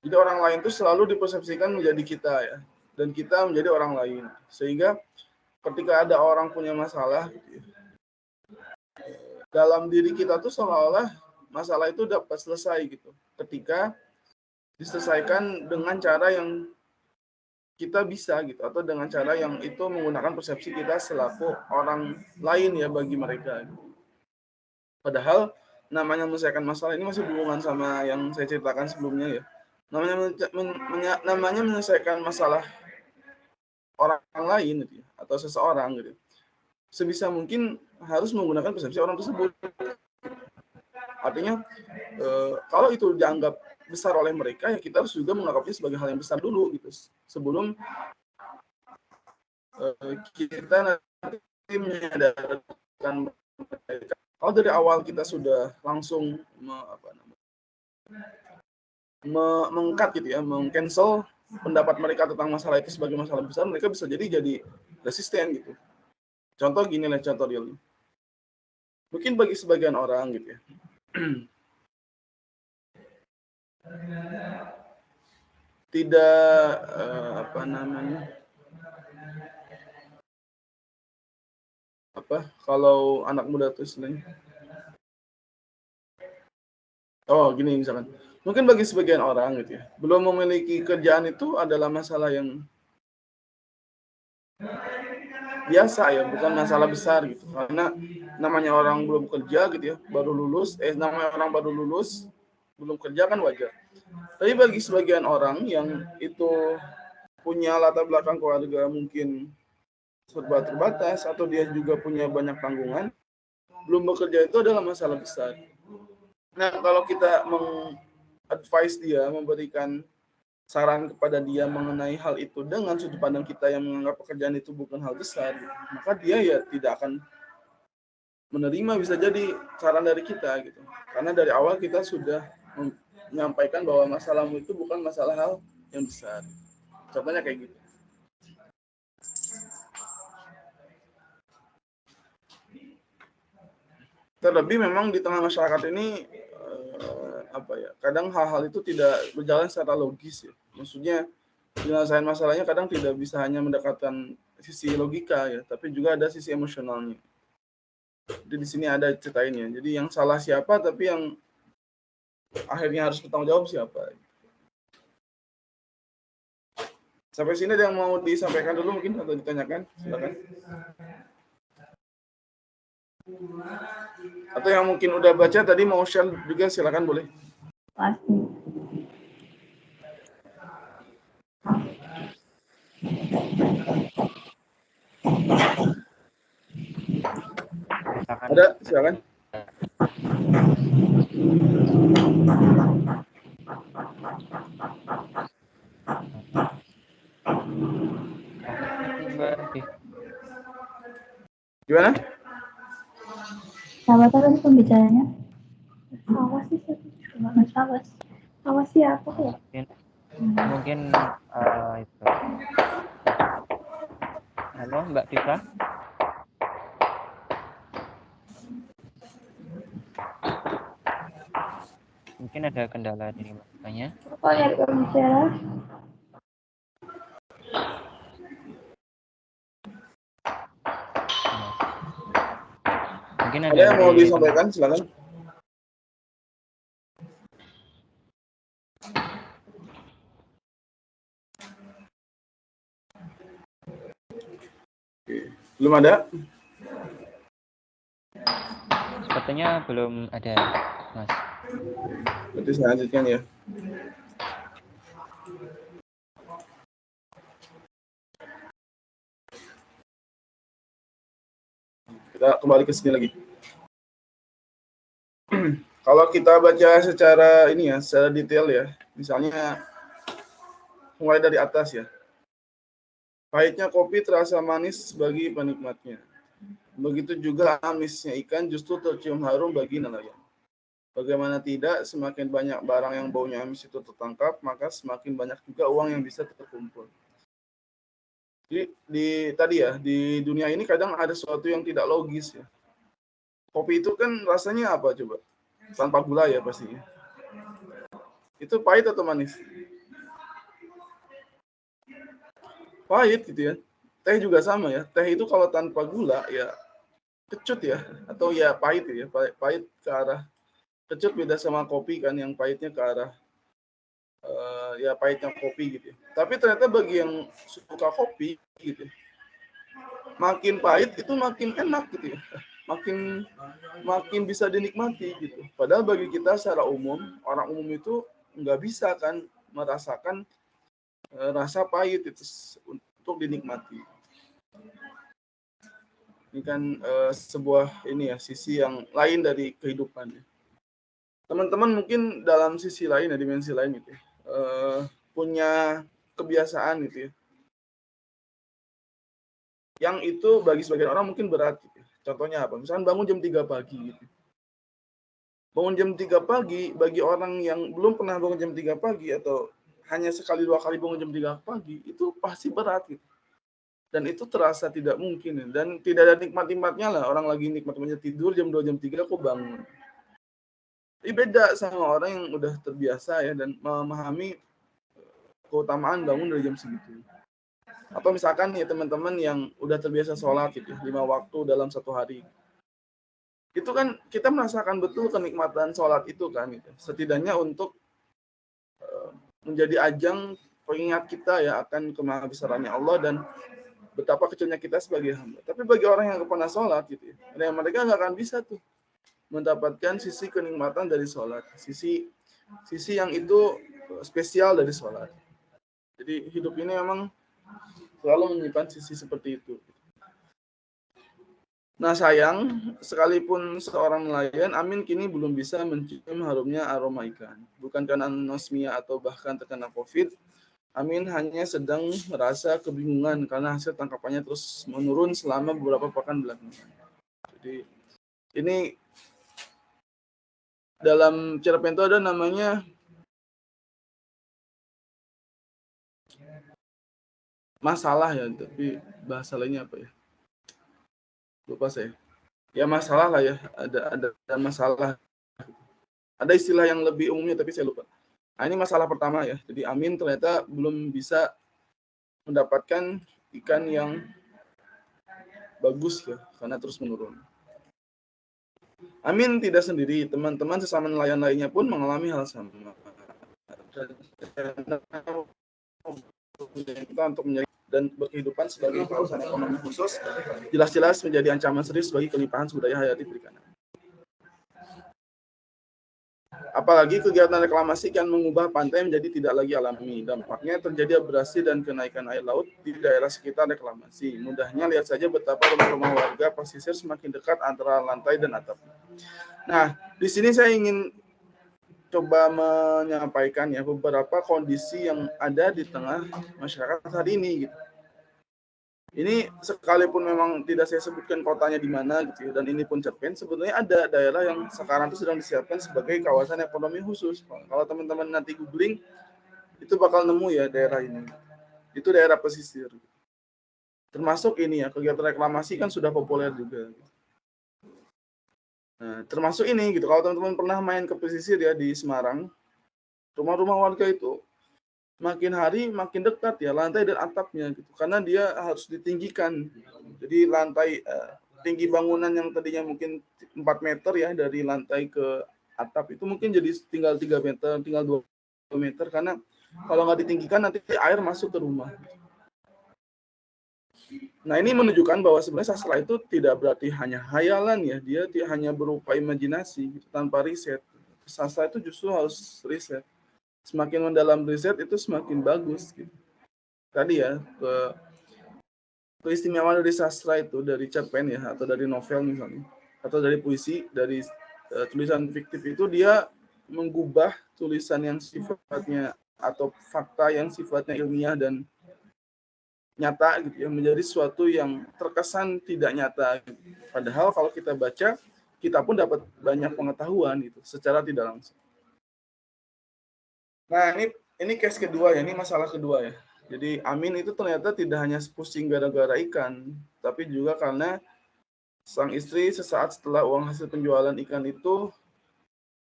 Jadi orang lain itu selalu dipersepsikan menjadi kita ya, dan kita menjadi orang lain. Sehingga ketika ada orang punya masalah gitu ya, dalam diri kita tuh seolah-olah masalah itu dapat selesai gitu. Ketika diselesaikan dengan cara yang kita bisa gitu, atau dengan cara yang itu menggunakan persepsi kita selaku orang lain ya bagi mereka gitu. Padahal namanya menyelesaikan masalah ini masih berhubungan sama yang saya ceritakan sebelumnya ya. Namanya menyelesaikan masalah orang lain gitu ya, atau seseorang gitu. Sebisa mungkin harus menggunakan persepsi orang tersebut. Artinya kalau itu dianggap besar oleh mereka, ya kita harus juga menganggapnya sebagai hal yang besar dulu gitu. Sebelum kita nanti menyadarkan mereka. Kalau dari awal kita sudah langsung meng-cut gitu ya, meng-cancel pendapat mereka tentang masalah itu sebagai masalah besar, mereka bisa jadi resisten gitu. Contoh gini lah, contoh real. Mungkin bagi sebagian orang gitu ya, tidak kalau anak muda itu istilahnya, gini misalkan, mungkin bagi sebagian orang gitu ya, belum memiliki kerjaan itu adalah masalah yang biasa ya, bukan masalah besar gitu. Karena namanya orang belum kerja gitu ya, namanya orang baru lulus belum kerja kan wajar. Tapi bagi sebagian orang yang itu punya latar belakang keluarga mungkin serba terbatas, atau dia juga punya banyak tanggungan, belum bekerja itu adalah masalah besar. Nah, kalau kita meng-advise dia, memberikan saran kepada dia mengenai hal itu dengan sudut pandang kita yang menganggap pekerjaan itu bukan hal besar, maka dia ya tidak akan menerima, bisa jadi saran dari kita gitu. Karena dari awal kita sudah menyampaikan bahwa masalahmu itu bukan masalah hal yang besar. Contohnya kayak gitu. Terlebih memang di tengah masyarakat ini kadang hal-hal itu tidak berjalan secara logis ya. Maksudnya penyelesaian masalahnya kadang tidak bisa hanya mendekatkan sisi logika ya, tapi juga ada sisi emosionalnya. Jadi di sini ada ceritainnya. Jadi yang salah siapa, tapi yang akhirnya harus bertanggung jawab siapa. Sampai sini ada yang mau disampaikan dulu mungkin atau ditanyakan? Silakan. Atau yang mungkin udah baca tadi mau share juga silakan, boleh. Pasti. Ada, silakan. Gimana? Sahabat apa sih pembicaranya? Awas sih, Mas Awas. Awas siapa ya? Mungkin itu. Halo, Mbak Tika. Mungkin ada kendala dari makanya. Oh ya, pembicara. Mungkin ada yang mau disampaikan, silakan. Belum ada? Sepertinya belum ada, Mas. Berarti saya lanjutkan ya. Kita kembali ke sini lagi. Kalau kita baca secara ini ya, secara detail ya, misalnya mulai dari atas ya. Pahitnya kopi terasa manis bagi penikmatnya. Begitu juga amisnya ikan justru tercium harum bagi nelayan. Bagaimana tidak, semakin banyak barang yang baunya amis itu tertangkap, maka semakin banyak juga uang yang bisa terkumpul. Jadi di dunia ini kadang ada sesuatu yang tidak logis ya. Kopi itu kan rasanya apa coba? Tanpa gula ya pastinya. Itu pahit atau manis? Pahit gitu ya. Teh juga sama ya. Teh itu kalau tanpa gula ya kecut ya, atau ya pahit ya. Pahit ke arah kecut, beda sama kopi kan yang pahitnya ke arah ya pahitnya kopi gitu. Tapi ternyata bagi yang suka kopi gitu, makin pahit itu makin enak gitu ya. Makin makin bisa dinikmati gitu. Padahal bagi kita secara umum, orang umum itu nggak bisa kan merasakan rasa pahit itu untuk dinikmati. Ini kan sebuah ini ya, sisi yang lain dari kehidupan. Teman-teman mungkin dalam sisi lain ya, dimensi lain gitu ya, punya kebiasaan gitu ya, yang itu bagi sebagian orang mungkin berat gitu. Contohnya apa? Misalkan bangun jam 3 pagi gitu. Bangun jam 3 pagi bagi orang yang belum pernah bangun jam 3 pagi atau hanya sekali 2 kali bangun jam 3 pagi itu pasti berat gitu. Dan itu terasa tidak mungkin dan tidak ada nikmat-nikmatnya lah. Orang lagi nikmat-nikmatnya tidur jam 2 jam 3 kok bangun. Ini beda sama orang yang udah terbiasa ya dan memahami keutamaan bangun dari jam segitu. Atau misalkan nih teman-teman yang udah terbiasa sholat gitu, 5 waktu dalam satu hari. Itu kan kita merasakan betul kenikmatan sholat itu kan gitu. Setidaknya untuk menjadi ajang pengingat kita ya akan kemahabesarannya Allah dan betapa kecilnya kita sebagai hamba. Tapi bagi orang yang pernah sholat gitu ya, mereka nggak akan bisa tuh mendapatkan sisi kenikmatan dari sholat, sisi yang itu spesial dari sholat. Jadi hidup ini memang selalu menyimpan sisi seperti itu. Nah sayang, sekalipun seorang nelayan, Amin kini belum bisa mencium harumnya aroma ikan. Bukan karena anosmia atau bahkan terkena COVID, Amin hanya sedang merasa kebingungan karena hasil tangkapannya terus menurun selama beberapa pekan belakangan. Jadi ini dalam cerpen itu ada namanya masalah ya, tapi bahasa lainnya apa ya? Lupa saya. Ya masalah lah ya, ada masalah. Ada istilah yang lebih umumnya tapi saya lupa. Nah, ini masalah pertama ya. Jadi Amin ternyata belum bisa mendapatkan ikan yang bagus ya, karena terus menurun. Amin tidak sendiri, teman-teman sesama nelayan lainnya pun mengalami hal sama. Kita untuk menjadi dan berkehidupan sebagai kawasan ekonomi khusus jelas-jelas menjadi ancaman serius bagi kelimpahan sumber daya hayati perikanan. Apalagi kegiatan reklamasi kan mengubah pantai menjadi tidak lagi alami. Dampaknya terjadi abrasi dan kenaikan air laut di daerah sekitar reklamasi. Mudahnya lihat saja betapa rumah-rumah warga pesisir semakin dekat antara lantai dan atap. Nah, di sini saya ingin coba menyampaikan ya beberapa kondisi yang ada di tengah masyarakat hari ini gitu. Ini sekalipun memang tidak saya sebutkan kotanya di mana gitu ya, dan ini pun cerpen, sebetulnya ada daerah yang sekarang itu sedang disiapkan sebagai kawasan ekonomi khusus. Kalau teman-teman nanti googling itu bakal nemu ya daerah ini. Itu daerah pesisir. Termasuk ini ya, kegiatan reklamasi kan sudah populer juga. Nah, termasuk ini gitu. Kalau teman-teman pernah main ke pesisir ya di Semarang, rumah-rumah warga itu makin hari makin dekat ya lantai dan atapnya gitu. Karena dia harus ditinggikan. Jadi lantai tinggi bangunan yang tadinya mungkin 4 meter ya dari lantai ke atap itu mungkin jadi tinggal 3 meter, tinggal 2 meter karena kalau nggak ditinggikan nanti air masuk ke rumah. Nah ini menunjukkan bahwa sebenarnya sastra itu tidak berarti hanya hayalan ya, dia hanya berupa imajinasi gitu, tanpa riset. Sastra itu justru harus riset. Semakin mendalam riset itu semakin bagus gitu. Tadi ya keistimewaan dari sastra itu dari cerpen ya atau dari novel misalnya atau dari puisi, dari tulisan fiktif itu dia menggubah tulisan yang sifatnya atau fakta yang sifatnya ilmiah dan nyata gitu ya menjadi sesuatu yang terkesan tidak nyata. Padahal kalau kita baca kita pun dapat banyak pengetahuan gitu secara tidak langsung. Nah, ini case kedua ya, ini masalah kedua ya. Jadi Amin itu ternyata tidak hanya pusing gara-gara ikan, tapi juga karena sang istri sesaat setelah uang hasil penjualan ikan itu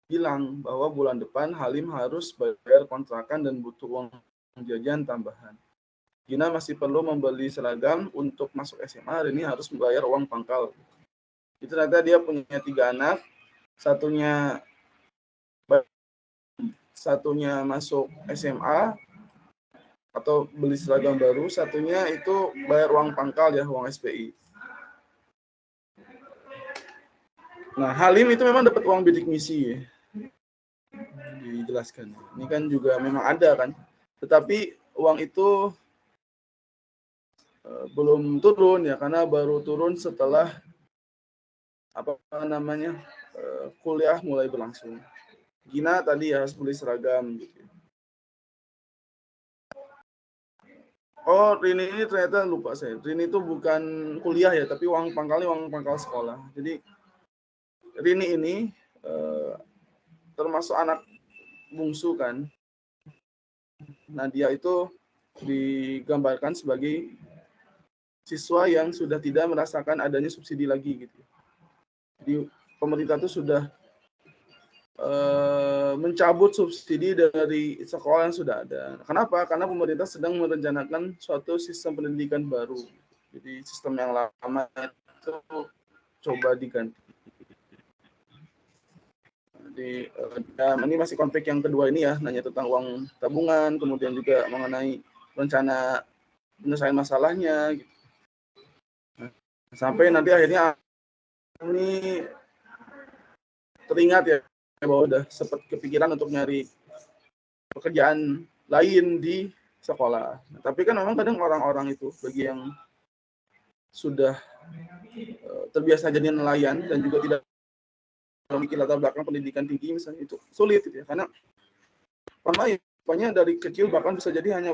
bilang bahwa bulan depan Halim harus bayar kontrakan dan butuh uang jajan tambahan. Gina masih perlu membeli seragam untuk masuk SMA, hari ini harus membayar uang pangkal. Itu ternyata dia punya 3 anak, satunya masuk SMA atau beli seragam baru, satunya itu bayar uang pangkal ya, uang SPI. Nah, Halim itu memang dapat uang bidik misi ya. Dijelaskan. Ini kan juga memang ada kan. Tetapi uang itu belum turun ya, karena baru turun setelah apa namanya kuliah mulai berlangsung. Gina tadi ya harus beli seragam gitu. Oh, Rini ini ternyata lupa saya. Rini itu bukan kuliah ya, tapi uang pangkal sekolah. Jadi Rini ini termasuk anak bungsu kan. Nah, dia itu digambarkan sebagai siswa yang sudah tidak merasakan adanya subsidi lagi gitu. Jadi pemerintah itu sudah mencabut subsidi dari sekolah yang sudah ada. Kenapa? Karena pemerintah sedang merencanakan suatu sistem pendidikan baru. Jadi sistem yang lama itu coba diganti. Jadi ini masih konflik yang kedua ini ya, nanya tentang uang tabungan, kemudian juga mengenai rencana penyelesaian masalahnya. Gitu. Sampai nanti akhirnya ini teringat ya bahwa udah sempat kepikiran untuk nyari pekerjaan lain di sekolah. Tapi kan memang kadang orang-orang itu bagi yang sudah terbiasa jadi nelayan dan juga tidak memiliki latar belakang pendidikan tinggi misalnya itu sulit gitu ya, karena pokoknya dari kecil bahkan bisa jadi hanya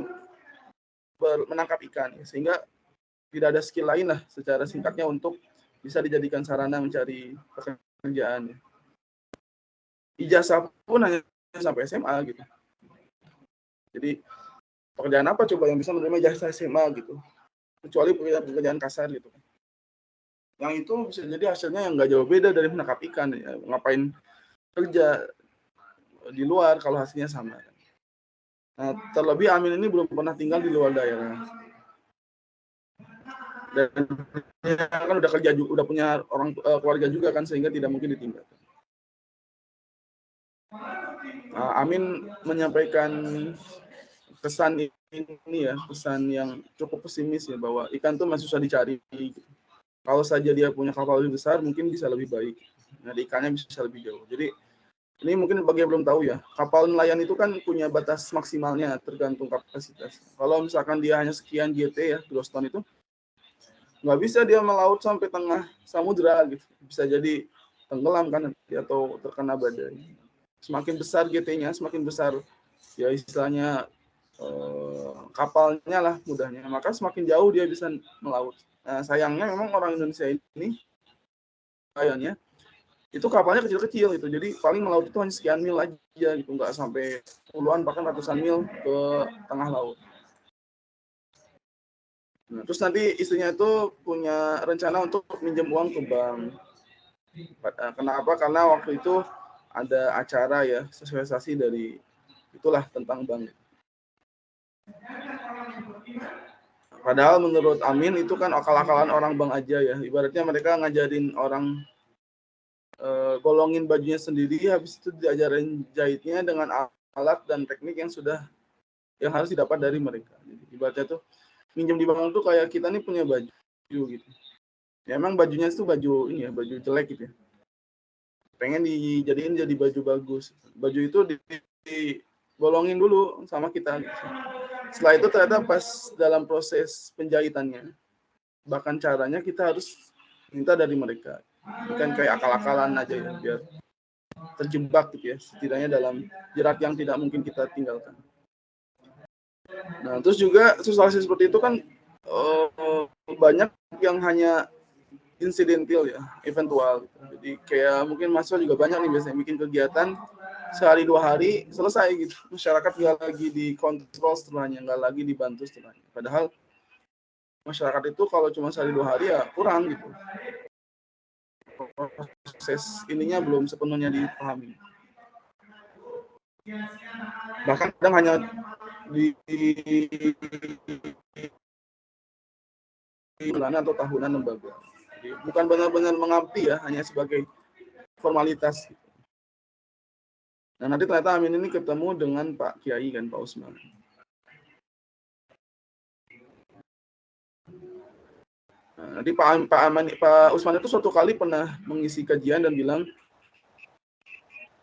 menangkap ikan ya, sehingga tidak ada skill lain lah secara singkatnya untuk bisa dijadikan sarana mencari pekerjaan. Ya. Ijazah pun hanya sampai SMA gitu. Jadi pekerjaan apa coba yang bisa menerima ijazah SMA gitu? Kecuali pekerjaan kasar gitu. Yang itu bisa jadi hasilnya yang nggak jauh beda dari menangkap ikan. Ya. Ngapain kerja di luar kalau hasilnya sama. Nah, terlebih Amin ini belum pernah tinggal di luar daerah. Dan kan udah kerja juga, udah punya orang keluarga juga kan, sehingga tidak mungkin ditinggalkan. Amin menyampaikan pesan ini ya, pesan yang cukup pesimis ya, bahwa ikan tuh masih susah dicari. Kalau saja dia punya kapal lebih besar, mungkin bisa lebih baik. Nah, ikannya bisa lebih jauh. Jadi ini mungkin bagi yang belum tahu ya, kapal nelayan itu kan punya batas maksimalnya tergantung kapasitas. Kalau misalkan dia hanya sekian GT ya, gross ton itu, nggak bisa dia melaut sampai tengah samudra gitu. Bisa jadi tenggelam kan nanti atau terkena badai. Semakin besar GT-nya, semakin besar ya istilahnya kapalnya lah mudahnya, maka semakin jauh dia bisa melaut. Nah, sayangnya memang orang Indonesia ini kayaknya itu kapalnya kecil-kecil gitu, jadi paling melaut itu hanya sekian mil aja gitu, nggak sampai puluhan bahkan ratusan mil ke tengah laut. Nah, terus nanti istrinya itu punya rencana untuk minjem uang ke bank. Kenapa? Karena waktu itu ada acara ya, sosialisasi dari itulah tentang bank. Padahal menurut Amin itu kan akal-akalan orang bank aja ya. Ibaratnya mereka ngajarin orang golongin bajunya sendiri, habis itu diajarin jahitnya dengan alat dan teknik yang harus didapat dari mereka. Jadi, ibaratnya tuh minjem di bank tuh kayak kita nih punya baju gitu. Ya emang bajunya itu baju ini ya, baju jelek gitu ya. Pengen dijadiin jadi baju bagus. Baju itu digolongin dulu sama kita. Setelah itu ternyata pas dalam proses penjahitannya, bahkan caranya kita harus minta dari mereka. Bukan kayak akal-akalan aja ya, biar terjebak gitu ya, setidaknya dalam jerat yang tidak mungkin kita tinggalkan. Nah, terus juga sosialisasi seperti itu kan banyak yang hanya insidental ya, eventual. Jadi kayak mungkin mahasiswa juga banyak nih biasanya bikin kegiatan sehari 2 hari selesai gitu. Masyarakat nggak lagi dikontrol setelahnya, nggak lagi dibantu setelahnya. Padahal masyarakat itu kalau cuma sehari 2 hari ya kurang gitu. Proses ininya belum sepenuhnya dipahami. Bahkan kadang hanya di bulanan atau tahunan lembaga. Jadi bukan benar-benar mengabdi ya, hanya sebagai formalitas. Nah, nanti ternyata Amin ini ketemu dengan Pak Kiai kan, Pak Usman. Nah, nanti Pak Usman itu suatu kali pernah mengisi kajian dan bilang,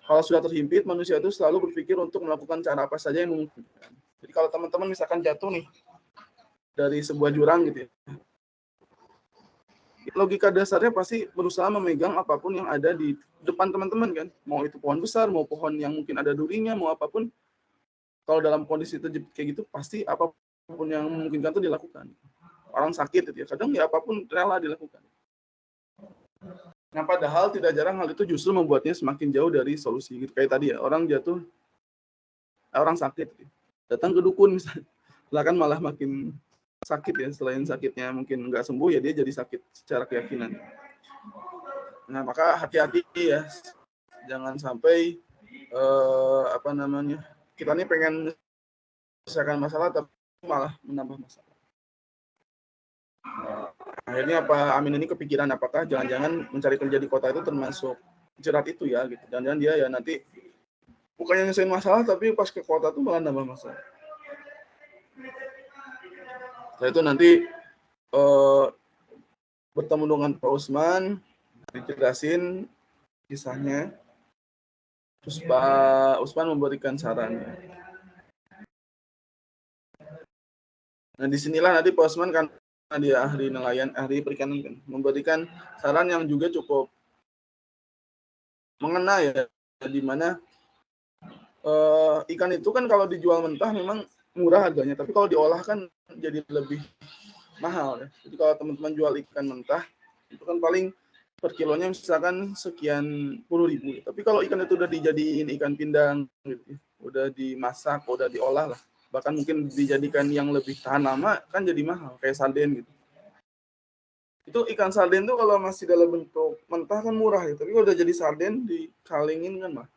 kalau sudah terhimpit, manusia itu selalu berpikir untuk melakukan cara apa saja yang memungkinkan. Jadi kalau teman-teman misalkan jatuh nih dari sebuah jurang gitu ya, logika dasarnya pasti berusaha memegang apapun yang ada di depan teman-teman kan. Mau itu pohon besar, mau pohon yang mungkin ada durinya, mau apapun. Kalau dalam kondisi terjepit kayak gitu, pasti apapun yang memungkinkan itu dilakukan. Orang sakit gitu ya, kadang ya apapun rela dilakukan. Nah padahal tidak jarang hal itu justru membuatnya semakin jauh dari solusi. Gitu. Kayak tadi ya, orang jatuh, orang sakit. Gitu. Datang ke dukun misalnya, kan malah makin sakit ya, selain sakitnya mungkin nggak sembuh ya dia jadi sakit secara keyakinan. Nah maka hati-hati ya, jangan sampai kita ini pengen menyelesaikan masalah tapi malah menambah masalah. Akhirnya Pak Amin ini kepikiran apakah jangan-jangan mencari kerja di kota itu termasuk jerat itu ya gitu. Jangan-jangan dia ya nanti bukannya nyelesain masalah tapi pas ke kota tuh malah nambah masalah. Setelah itu nanti bertemu dengan Pak Usman, dijelasin kisahnya, terus Pak Usman memberikan saran. Nah disinilah nanti Pak Usman kan dia ahli nelayan, ahli perikanan kan, memberikan saran yang juga cukup mengena ya, di mana ikan itu kan kalau dijual mentah memang murah harganya, tapi kalau diolah kan jadi lebih mahal ya. Jadi kalau teman-teman jual ikan mentah itu kan paling per kilonya misalkan sekian puluh ribu. Tapi kalau ikan itu udah dijadiin ikan pindang, gitu, udah dimasak, udah diolah lah, bahkan mungkin dijadikan yang lebih tahan lama kan jadi mahal, kayak sarden gitu. Itu ikan sarden tuh kalau masih dalam bentuk mentah kan murah ya, tapi kalau udah jadi sarden dikalingin kan mah.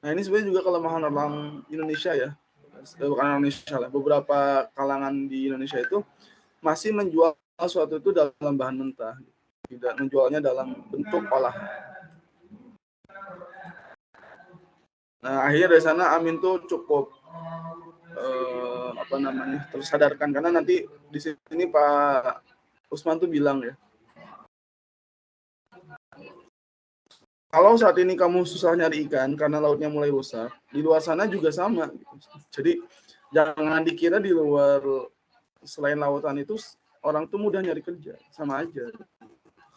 Nah ini sebenarnya juga kelemahan orang Indonesia ya, bukan Indonesia lah, beberapa kalangan di Indonesia itu masih menjual sesuatu itu dalam bahan mentah, tidak menjualnya dalam bentuk olahan. Nah akhirnya dari sana Amin tuh cukup tersadarkan, karena nanti di sini Pak Usman tuh bilang ya, kalau saat ini kamu susah nyari ikan karena lautnya mulai rusak, di luar sana juga sama. Jadi jangan dikira di luar selain lautan itu orang tuh mudah nyari kerja, sama aja.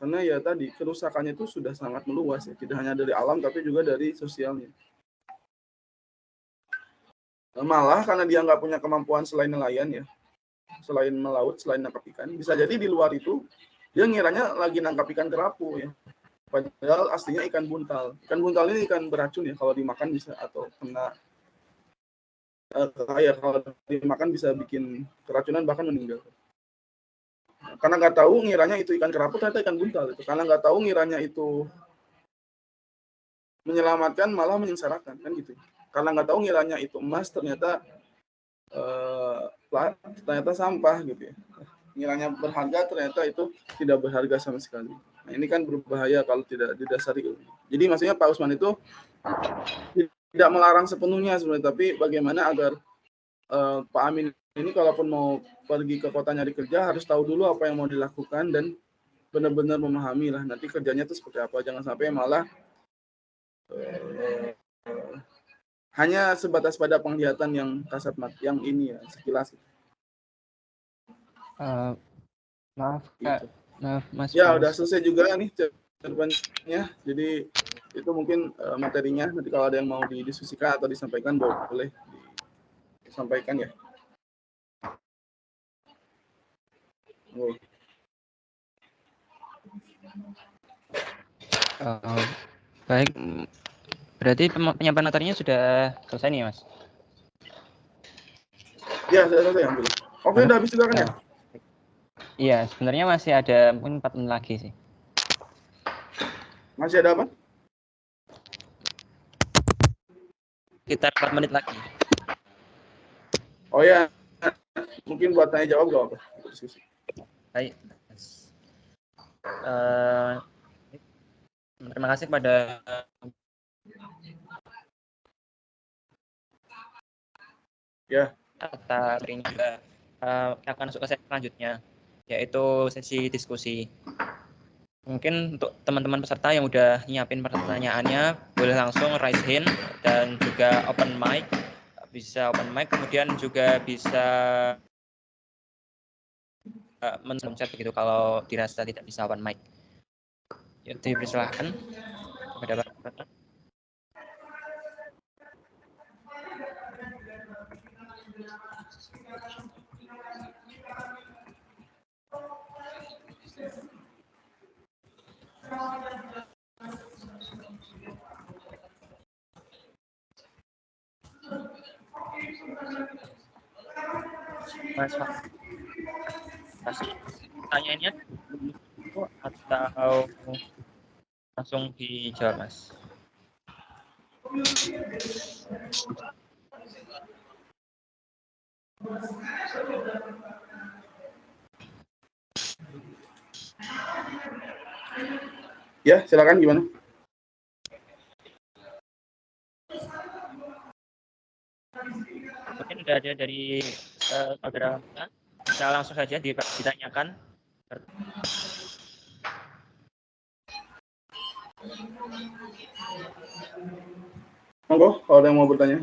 Karena ya tadi kerusakannya itu sudah sangat meluas ya, tidak hanya dari alam tapi juga dari sosialnya. Malah karena dia nggak punya kemampuan selain nelayan ya, selain melaut, selain nangkap ikan, bisa jadi di luar itu dia ngiranya lagi nangkap ikan kerapu ya. Padahal aslinya ikan buntal. Ikan buntal ini ikan beracun ya, kalau dimakan bisa atau kena kalau dimakan bisa bikin keracunan bahkan meninggal. Karena nggak tahu ngiranya itu ikan kerapu, ternyata ikan buntal itu. Karena nggak tahu ngiranya itu menyelamatkan malah menyengsarakan kan gitu. Karena nggak tahu ngiranya itu emas, ternyata ternyata sampah gitu ya. Ngiranya berharga, ternyata itu tidak berharga sama sekali. Nah, ini kan berbahaya kalau tidak didasari. Jadi maksudnya Pak Usman itu tidak melarang sepenuhnya sebenarnya, tapi bagaimana agar Pak Amin ini kalaupun mau pergi ke kota nyari kerja harus tahu dulu apa yang mau dilakukan dan benar-benar memahami lah nanti kerjanya itu seperti apa. Jangan sampai malah hanya sebatas pada penglihatan yang kasat mata, yang ini ya sekilas. Maaf Kak, gitu. maaf Mas. Ya udah selesai juga nih jawabannya. Jadi itu mungkin materinya. Nanti kalau ada yang mau didiskusikan atau disampaikan boleh disampaikan ya. Baik, berarti penyampaian materinya sudah selesai nih Mas? Ya sudah selesai alhamdulillah. Oke, udah habis juga kan ya? Iya, sebenarnya masih ada mungkin 4 menit lagi sih. Masih ada apa? Sekitar 4 menit lagi. Oh ya, mungkin buat tanya jawab gak apa? Baik. Terima kasih kepada ya atas ini juga akan masuk ke sesi selanjutnya. yaitu sesi diskusi. Mungkin untuk teman-teman peserta yang udah nyiapin pertanyaannya, boleh langsung raise hand dan juga open mic. Bisa open mic, kemudian juga bisa men-zoom chat begitu kalau dirasa tidak bisa open mic. Jadi dipersilahkan kepada para peserta. Mas, pertanyaannya atau langsung dijawab, Mas? Ya, silakan gimana? Mungkin sudah ada dari saudara kita, bisa langsung saja ditanyakan. Monggo, kalau ada yang mau bertanya.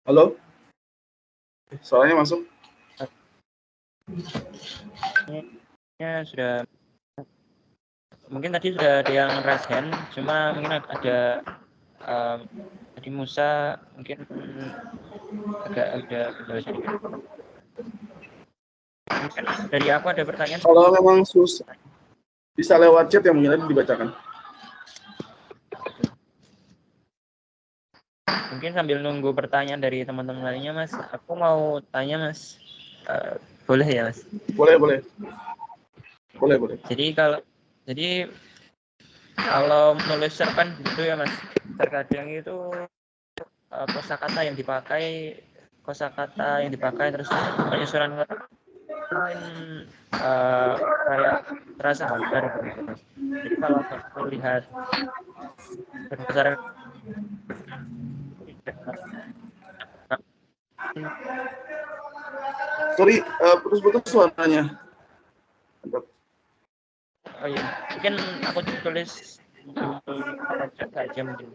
Halo? Soalnya masuk. Ya, sudah. Mungkin tadi sudah ada yang raise hand, cuma mungkin ada tadi Musa mungkin agak udah sedikit. Mungkin dari aku ada pertanyaan. Kalau memang susah, bisa lewat chat yang mungkin dibacakan. Mungkin sambil nunggu pertanyaan dari teman-teman lainnya, Mas, aku mau tanya, Mas. Boleh ya, Mas? Boleh. Jadi kalau menulis cerpen gitu ya, Mas, terkadang itu kosakata yang dipakai terus penyusunan kata kayak terasa hambar gitu. Jadi kalau melihat berdasarkan Sorry, putus-putus suaranya. oh iya, mungkin aku tulis saja mungkin.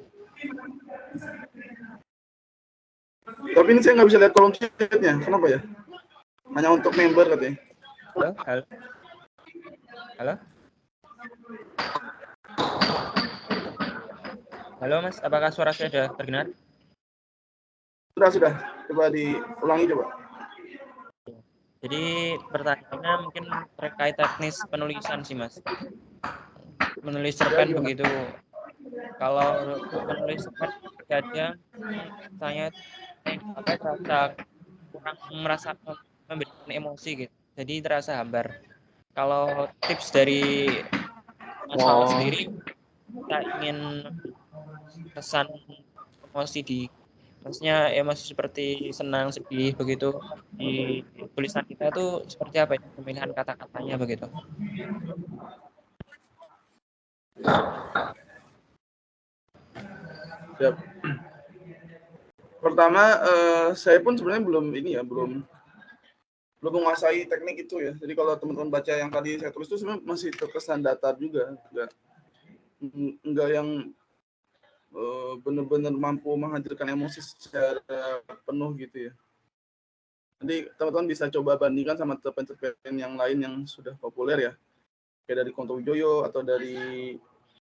Tapi ini saya nggak bisa lihat kolom chatnya, kenapa ya? Hanya untuk member katanya. Halo Mas, apakah suara saya sudah terdengar? Sudah. Coba diulangi coba. Jadi pertanyaannya mungkin terkait teknis penulisan sih, Mas. Menulis cerpen begitu. Kalau menulis cerpen kadang saya kurang merasa memberikan emosi gitu. Jadi terasa hambar. Kalau tips dari Mas Wawan sendiri, kita ingin kesan emosi di maksudnya emosi seperti senang, sedih begitu di tulisan kita itu seperti apa ya pemilihan kata-katanya begitu. Siap. Pertama, saya pun sebenarnya belum menguasai teknik itu ya. Jadi kalau teman-teman baca yang tadi saya tulis itu sebenarnya masih terkesan datar juga, enggak yang benar-benar mampu menghadirkan emosi secara penuh gitu ya. Nanti teman-teman bisa coba bandingkan sama cerpen-cerpen yang lain yang sudah populer ya, kayak dari Konto Wijoyo atau dari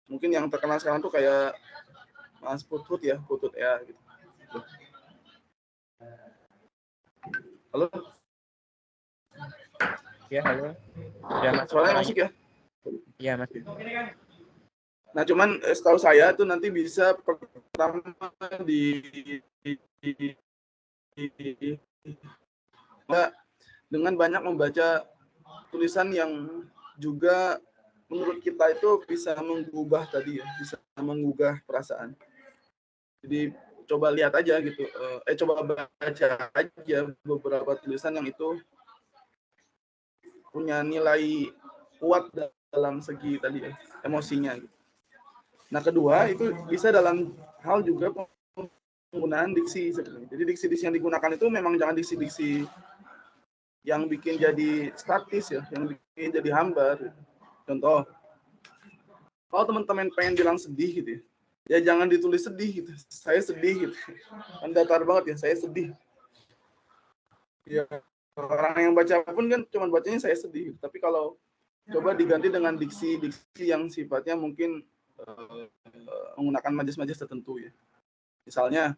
mungkin yang terkenal sekarang tuh kayak Mas Putut ya gitu. Halo? Ya, halo. Sudah masuk Suaranya masuk ya? Iya, Mas. Nah, cuman setahu saya tuh nanti bisa pertama dengan banyak membaca tulisan yang juga menurut kita itu bisa mengubah tadi ya, bisa menggugah perasaan. Jadi coba lihat aja gitu, coba baca aja beberapa tulisan yang itu punya nilai kuat dalam segi tadi ya, emosinya. Gitu. Nah kedua itu bisa dalam hal juga penggunaan diksi sebenarnya. Jadi diksi-diksi yang digunakan itu memang jangan diksi-diksi yang bikin jadi statis ya, yang bikin jadi hambar. Contoh, kalau teman-teman pengen bilang sedih gitu ya jangan ditulis sedih gitu. Saya sedih gitu. Kan datar banget ya, saya sedih. Ya orang yang baca pun kan cuma bacanya saya sedih. Gitu. Tapi kalau coba diganti dengan diksi-diksi yang sifatnya mungkin menggunakan majas-majas tertentu ya. Misalnya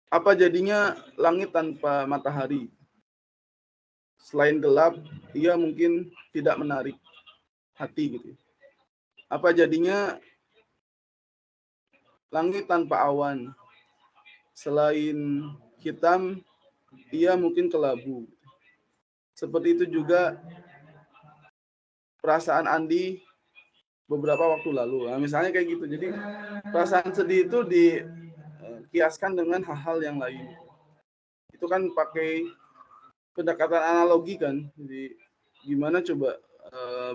apa jadinya langit tanpa matahari? Selain gelap, ia mungkin tidak menarik hati gitu. Apa jadinya langit tanpa awan? Selain hitam, ia mungkin kelabu. Seperti itu juga perasaan Andi beberapa waktu lalu. Nah, misalnya kayak gitu. Jadi perasaan sedih itu dikiaskan dengan hal-hal yang lain. Itu kan pakai pendekatan analogi kan. Jadi gimana coba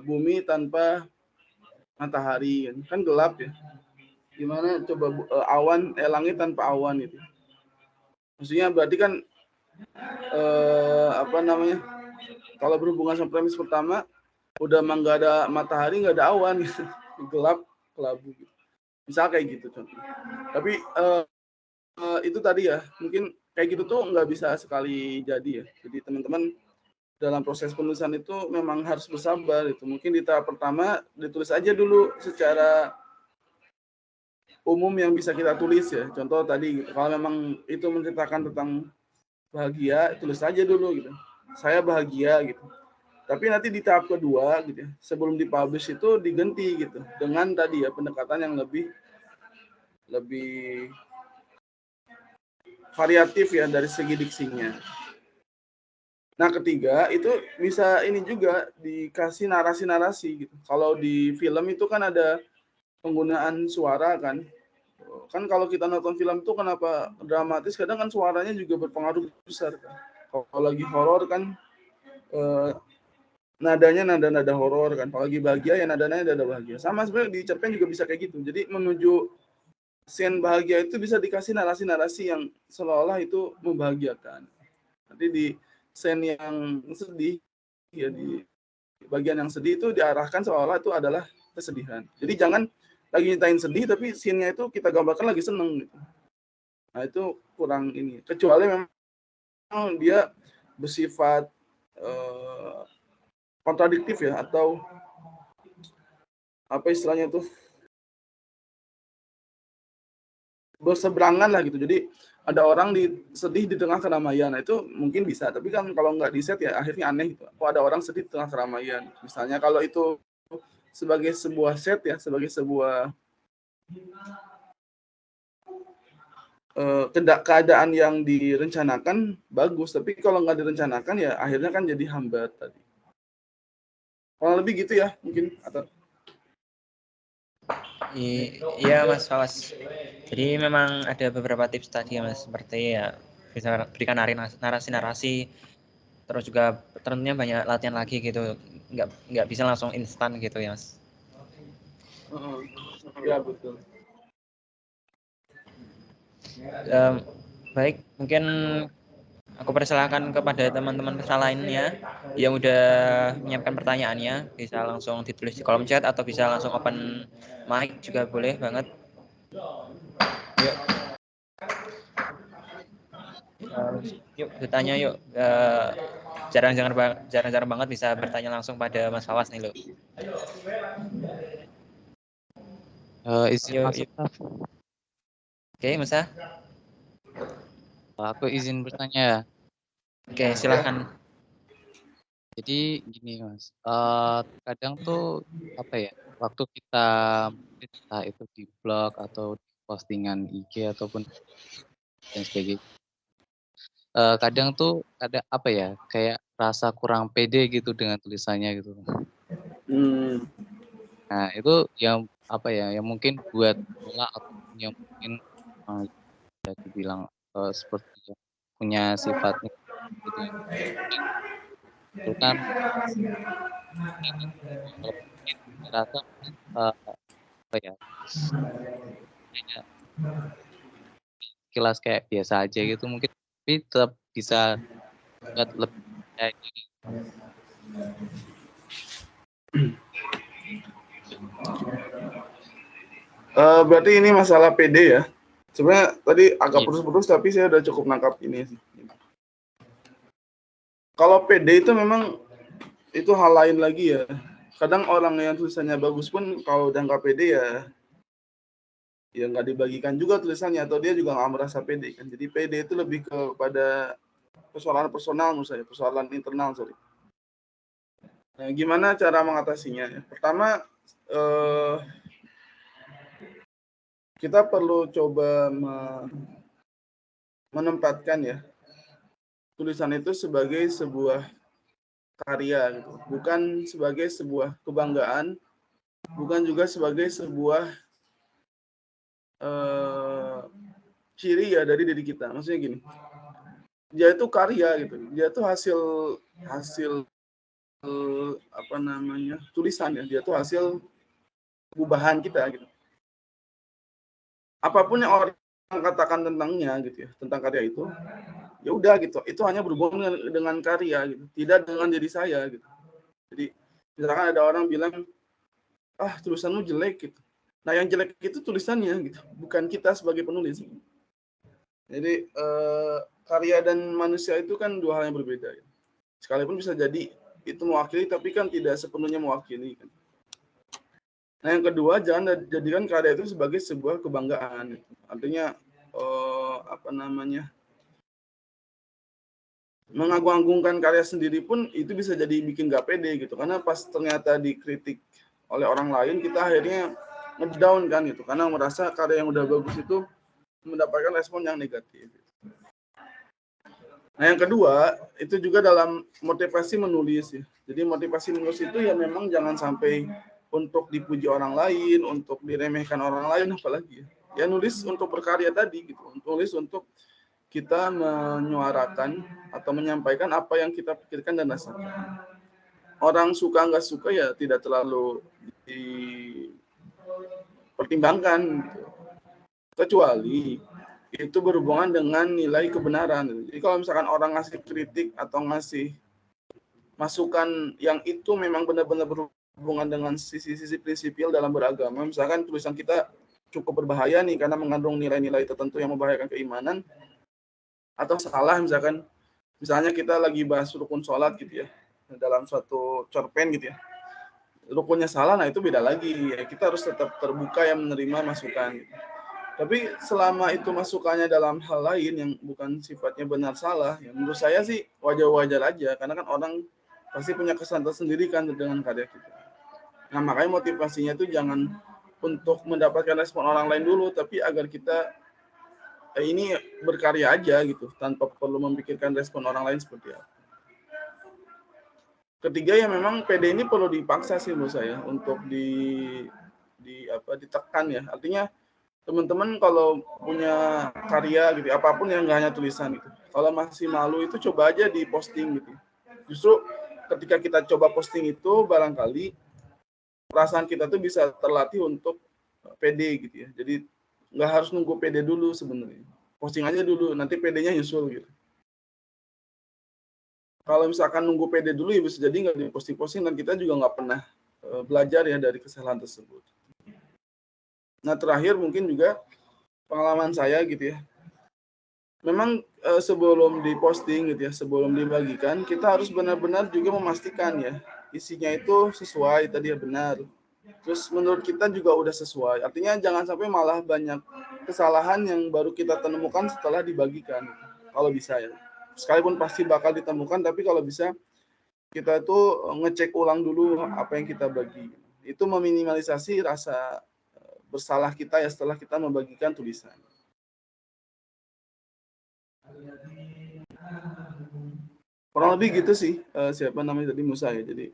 bumi tanpa matahari kan gelap ya. Gimana coba langit tanpa awan itu. Maksudnya berarti kan kalau berhubungan sama premis pertama udah nggak ada matahari, nggak ada awan, gitu. Gelap, kelabu. Gitu. Misal kayak gitu contohnya. Tapi itu tadi ya, mungkin kayak gitu tuh nggak bisa sekali jadi ya. Jadi teman-teman dalam proses penulisan itu memang harus bersabar. Itu mungkin di tahap pertama ditulis aja dulu secara umum yang bisa kita tulis ya. Contoh tadi, gitu. Kalau memang itu menceritakan tentang bahagia, tulis aja dulu gitu. Saya bahagia gitu. Tapi nanti di tahap kedua gitu ya, sebelum dipublish itu diganti gitu dengan tadi ya pendekatan yang lebih variatif ya dari segi diksinya. Nah ketiga itu bisa ini juga dikasih narasi-narasi gitu. Kalau di film itu kan ada penggunaan suara kan. Kan kalau kita nonton film itu kenapa dramatis, kadang kan suaranya juga berpengaruh besar kan. Kalau lagi horor kan nadanya nada horor kan. Kalau lagi bahagia ya nadanya nada bahagia. Sama sebenarnya di cerpen juga bisa kayak gitu. Jadi menuju scene bahagia itu bisa dikasih narasi-narasi yang seolah-olah itu membahagiakan. Nanti di scene yang sedih ya di bagian yang sedih itu diarahkan seolah itu adalah kesedihan. Jadi jangan lagi nyatain sedih tapi scene-nya itu kita gambarkan lagi seneng gitu. Nah itu kurang ini. Kecuali memang dia bersifat kontradiktif ya atau apa istilahnya itu berseberangan lah gitu. Jadi ada orang sedih di tengah keramaian. Nah, itu mungkin bisa, tapi kan kalau nggak di set ya akhirnya aneh gitu. Kok ada orang sedih di tengah keramaian. Misalnya kalau itu sebagai sebuah set ya, sebagai sebuah keadaan yang direncanakan bagus, tapi kalau nggak direncanakan ya akhirnya kan jadi hambat tadi. Kurang lebih gitu ya mungkin atau Iya Mas Fawas. Jadi memang ada beberapa tips tadi ya Mas, seperti ya bisa berikan narasi-narasi, terus juga tentunya banyak latihan lagi gitu, nggak bisa langsung instan gitu ya Mas. Ya betul. Baik, mungkin aku persilahkan kepada teman-teman peserta lainnya yang udah menyiapkan pertanyaannya, bisa langsung ditulis di kolom chat atau bisa langsung open mic juga boleh banget. Yuk. Yuk bertanya yuk. Jarang-jarang banget bisa bertanya langsung pada Mas Fawas nih loh. Izin masuk. Oke, Musa. Aku izin bertanya. Oke, silahkan. Jadi gini Mas, kadang tuh apa ya, waktu kita entah itu di blog atau di postingan IG ataupun dan sebagainya, kadang tuh ada apa ya, kayak rasa kurang pede gitu dengan tulisannya gitu. Hmm. Nah, itu yang apa ya, yang mungkin buat pemula atau yang mungkin bisa dibilang seperti yang punya sifatnya gitu ya. Itu kan kalau mungkin dirasa mungkin apa ya, kayak sekilas kayak biasa aja gitu mungkin, tapi tetap bisa buat lebih percaya diri. Berarti ini masalah PD ya. Sebenarnya tadi agak Iya, putus-putus tapi saya udah cukup nangkap ini sih. Kalau PD itu memang itu hal lain lagi ya. Kadang orang yang tulisannya bagus pun kalau udah nggak pede ya nggak dibagikan juga tulisannya atau dia juga nggak merasa pede kan. Jadi pede itu lebih kepada persoalan personal menurut saya, persoalan internal sorry. Nah, gimana cara mengatasinya? Pertama kita perlu coba menempatkan ya tulisan itu sebagai sebuah karya gitu, bukan sebagai sebuah kebanggaan, bukan juga sebagai sebuah ciri ya dari diri kita. Maksudnya gini, dia itu karya gitu, dia itu hasil apa namanya tulisan ya, dia itu hasil gubahan kita gitu. Apapun yang orang katakan tentangnya gitu ya, tentang karya itu, ya udah gitu, itu hanya berhubungan dengan karya gitu, tidak dengan diri saya gitu. Jadi misalkan ada orang bilang, ah tulisanmu jelek gitu. Nah yang jelek itu tulisannya gitu, bukan kita sebagai penulis. Jadi karya dan manusia itu kan dua hal yang berbeda. Ya. Sekalipun bisa jadi itu mewakili, tapi kan tidak sepenuhnya mewakili. Kan. Nah yang kedua, jangan jadikan karya itu sebagai sebuah kebanggaan. Gitu. Artinya apa namanya? Mengagung-agungkan karya sendiri pun itu bisa jadi bikin gak pede gitu. Karena pas ternyata dikritik oleh orang lain, kita akhirnya ngedown kan gitu. Karena merasa karya yang udah bagus itu mendapatkan respon yang negatif. Nah yang kedua, itu juga dalam motivasi menulis ya. Jadi motivasi menulis itu ya memang jangan sampai untuk dipuji orang lain, untuk diremehkan orang lain apalagi ya. Ya nulis untuk berkarya tadi gitu. Nulis untuk kita menyuarakan atau menyampaikan apa yang kita pikirkan dan rasakan. Orang suka nggak suka ya tidak terlalu dipertimbangkan gitu. Kecuali itu berhubungan dengan nilai kebenaran. Jadi kalau misalkan orang ngasih kritik atau ngasih masukan yang itu memang benar-benar berhubungan dengan sisi-sisi prinsipil dalam beragama, misalkan tulisan kita cukup berbahaya nih karena mengandung nilai-nilai tertentu yang membahayakan keimanan, atau salah misalnya kita lagi bahas rukun sholat gitu ya, dalam suatu cerpen gitu ya, rukunnya salah, nah itu beda lagi ya, kita harus tetap terbuka yang menerima masukan gitu. Tapi selama itu masukannya dalam hal lain yang bukan sifatnya benar salah, ya menurut saya sih wajar-wajar aja, karena kan orang pasti punya kesan tersendiri kan dengan karya kita. Nah makanya motivasinya itu jangan untuk mendapatkan respon orang lain dulu, tapi agar kita ini berkarya aja gitu, tanpa perlu memikirkan respon orang lain seperti apa. Ketiga ya memang PD ini perlu dipaksa sih menurut saya untuk ditekan ya. Artinya teman-teman kalau punya karya gitu, apapun yang nggak hanya tulisan gitu, kalau masih malu itu coba aja di posting gitu. Justru ketika kita coba posting itu barangkali perasaan kita tuh bisa terlatih untuk PD gitu ya. Jadi nggak harus nunggu PD dulu sebenarnya. Posting aja dulu, nanti PD-nya nyusul gitu. Kalau misalkan nunggu PD dulu ya bisa jadi nggak diposting-posting dan kita juga nggak pernah belajar ya dari kesalahan tersebut. Nah terakhir mungkin juga pengalaman saya gitu ya. Memang sebelum diposting gitu ya, sebelum dibagikan, kita harus benar-benar juga memastikan ya isinya itu sesuai tadi ya benar. Terus menurut kita juga udah sesuai. Artinya jangan sampai malah banyak kesalahan yang baru kita temukan setelah dibagikan. Kalau bisa ya. Sekalipun pasti bakal ditemukan, tapi kalau bisa kita tuh ngecek ulang dulu apa yang kita bagi. Itu meminimalisasi rasa bersalah kita ya setelah kita membagikan tulisan. kurang lebih gitu sih. Siapa namanya tadi, Musa ya. Jadi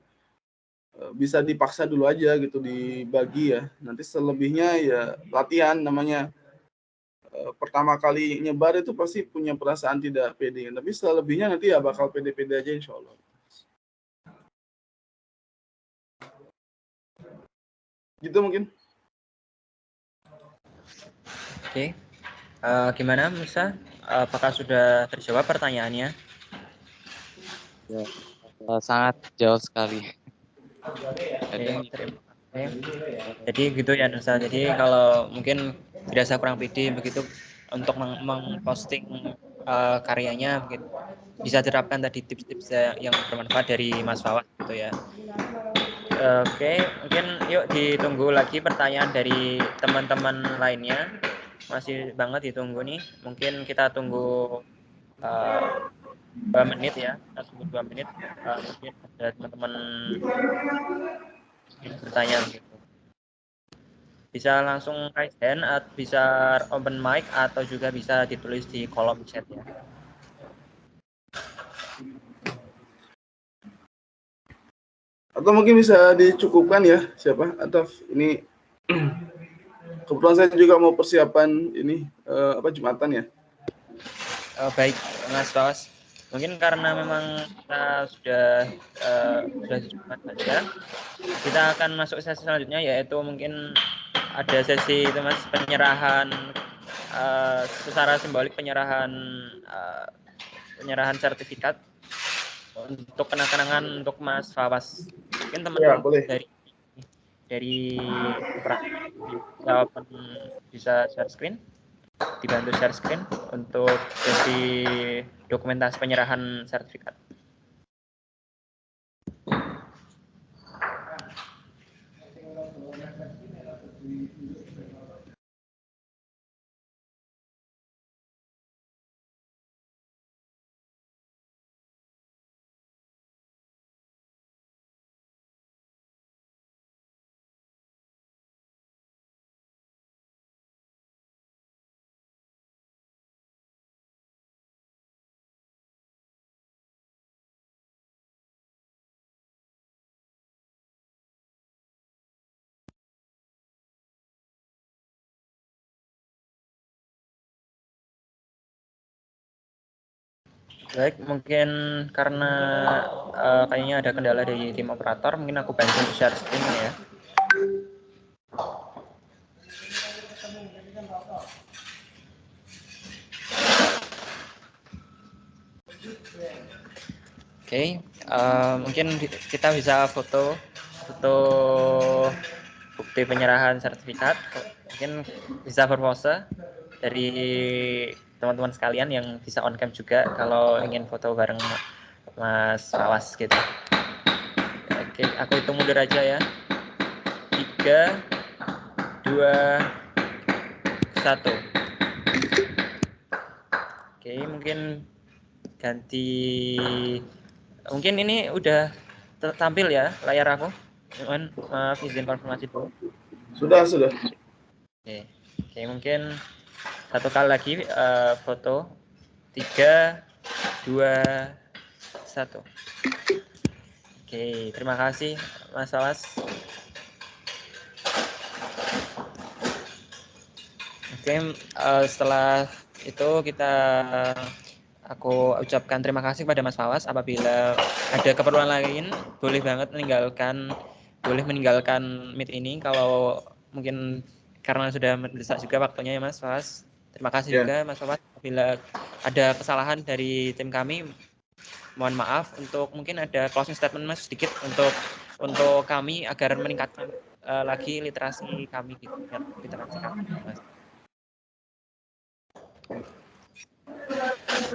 bisa dipaksa dulu aja gitu, dibagi ya. Nanti selebihnya ya latihan namanya. Pertama kali nyebar itu pasti punya perasaan tidak pede, tapi selebihnya nanti ya bakal pede-pede aja insya Allah. Gitu mungkin. Oke. Gimana Musa? Apakah sudah terjawab pertanyaannya? Ya, sangat jauh sekali. Oke, terima kasih. Jadi gitu ya Nusa. Jadi kalau mungkin dirasa kurang pede begitu untuk mengposting karyanya begitu, bisa diterapkan tadi tips-tips yang bermanfaat dari Mas Fawaz gitu ya. Oke, mungkin yuk ditunggu lagi pertanyaan dari teman-teman lainnya. Masih banget ditunggu nih. Mungkin kita tunggu 2 menit ya. Kita tunggu 2 menit. Mungkin ada teman-teman yang bertanya gitu. Bisa langsung raise hand, bisa open mic, atau juga bisa ditulis di kolom chat ya. Atau mungkin bisa dicukupkan ya, siapa? Atau ini kebetulan saya juga mau persiapan ini Jumatan ya. Baik, Mas Tos. Mungkin karena memang kita sudah di Jumat saja, kita akan masuk sesi selanjutnya, yaitu mungkin ada sesi itu Mas, penyerahan secara simbolik, penyerahan sertifikat untuk kenang-kenangan untuk Mas Fawaz. Mungkin teman-teman dari operator bisa share screen, dibantu share screen untuk sesi dokumentasi penyerahan sertifikat. Baik, mungkin karena kayaknya ada kendala dari tim operator, mungkin aku bantu share screen ya. Oke, mungkin kita bisa foto bukti penyerahan sertifikat. Mungkin bisa berpose dari teman-teman sekalian yang bisa on cam juga kalau ingin foto bareng Mas Fawaz gitu. Oke, aku hitung mundur aja ya. 3, 2, 1. Oke, mungkin ganti. Mungkin ini udah tampil ya layar aku. Maaf, izin konfirmasi dulu. Sudah. Oke, mungkin satu kali lagi foto. 3, 2, 1. Oke, terima kasih Mas Fawaz. Oke, setelah itu aku ucapkan terima kasih kepada Mas Fawaz. Apabila ada keperluan lain, boleh banget meninggalkan meet ini. Kalau mungkin karena sudah mendesak juga waktunya ya Mas Fawaz. Terima kasih juga Mas Fawaz. Apabila ada kesalahan dari tim kami, mohon maaf. Untuk mungkin ada closing statement Mas sedikit untuk kami agar meningkatkan lagi literasi kami gitu. Mas.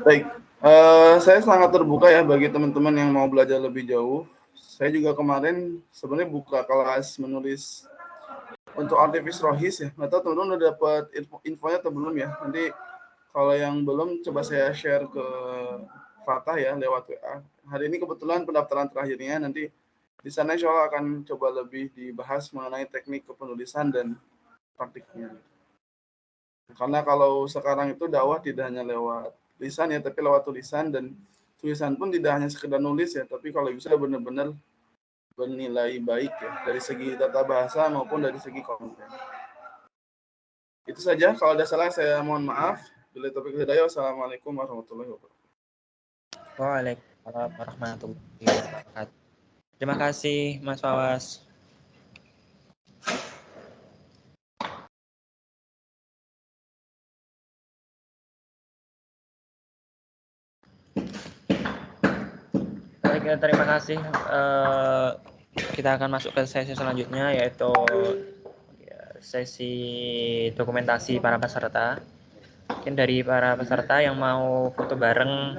Baik, saya sangat terbuka ya bagi teman-teman yang mau belajar lebih jauh. Saya juga kemarin sebenarnya buka kelas menulis untuk artifis rohis ya. Nggak tahu teman-teman udah dapat infonya atau belum ya. Nanti kalau yang belum coba saya share ke Fatah ya lewat WA. Hari ini kebetulan pendaftaran terakhirnya, nanti di sana insya Allah akan coba lebih dibahas mengenai teknik kepenulisan dan praktiknya. Karena kalau sekarang itu dakwah tidak hanya lewat lisan ya, tapi lewat tulisan, dan tulisan pun tidak hanya sekedar nulis ya, tapi kalau bisa benar-benar bernilai baik ya, dari segi tata bahasa maupun dari segi konten. Itu saja, kalau ada salah saya mohon maaf. Bila taufiq hidayah, wassalamualaikum warahmatullahi wabarakatuh. Waalaikumsalam warahmatullahi wabarakatuh. Terima kasih Mas Fawas. Baik, terima kasih. Kita akan masuk ke sesi selanjutnya, yaitu sesi dokumentasi para peserta. Mungkin dari para peserta yang mau foto bareng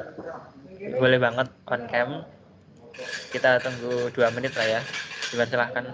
boleh banget on cam. Kita tunggu 2 menit lah ya. Dipersilahkan.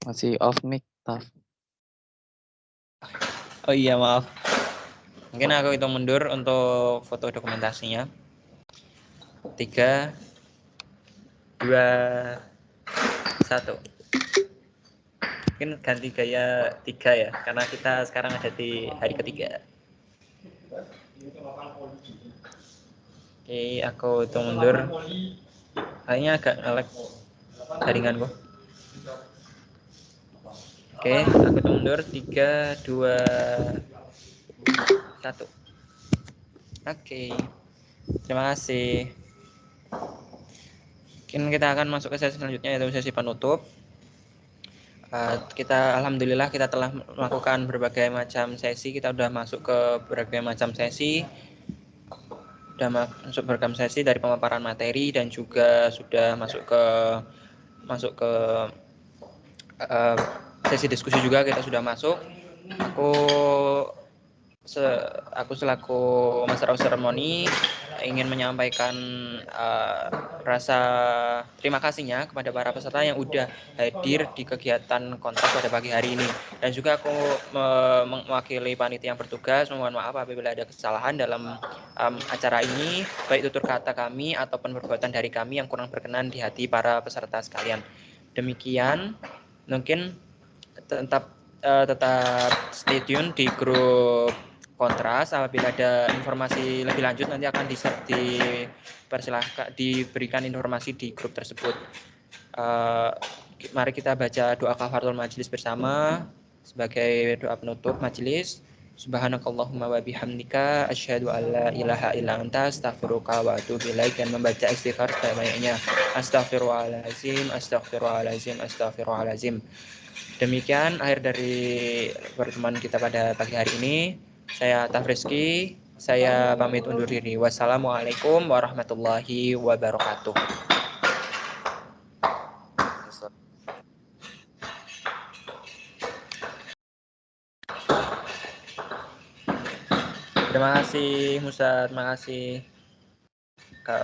Masih off mic, Taf. Oh iya, maaf. Mungkin aku hitung mundur untuk foto dokumentasinya. 3, 2, 1. Mungkin ganti gaya 3 ya, karena kita sekarang ada di hari ketiga. Oke, aku hitung mundur. Kayaknya agak nge-lag jaringan gua. Oke, aku hitung mundur. 3, 2, 1. Oke, terima kasih. Mungkin kita akan masuk ke sesi selanjutnya, yaitu sesi penutup. Kita alhamdulillah kita telah melakukan berbagai macam sesi. Kita sudah masuk ke berbagai macam sesi. Sudah masuk beragam sesi dari pemaparan materi dan juga sudah masuk ke sesi diskusi juga kita sudah masuk. Aku selaku Master of Ceremony ingin menyampaikan rasa terima kasihnya kepada para peserta yang udah hadir di kegiatan kontras pada pagi hari ini, dan juga aku mewakili panitia yang bertugas mohon maaf apabila ada kesalahan dalam acara ini, baik tutur kata kami ataupun perbuatan dari kami yang kurang berkenan di hati para peserta sekalian. Demikian, mungkin tetap stay tune di grup kontras. Apabila ada informasi lebih lanjut nanti akan diberikan informasi di grup tersebut. Mari kita baca doa kafaratul majelis bersama sebagai doa penutup majelis. Subhanakallahumma wa bihamdika asyhadu an la ilaha illa anta astaghfiruka wa atubu ilaik, dan membaca istighfar sebanyak-banyaknya. Astaghfirullahalazim, astaghfirullahalazim, astaghfirullahalazim. Demikian akhir dari pertemuan kita pada pagi hari ini. Saya Taf Rizky, saya pamit undur diri. Wassalamualaikum warahmatullahi wabarakatuh. Terima kasih Musa, terima kasih.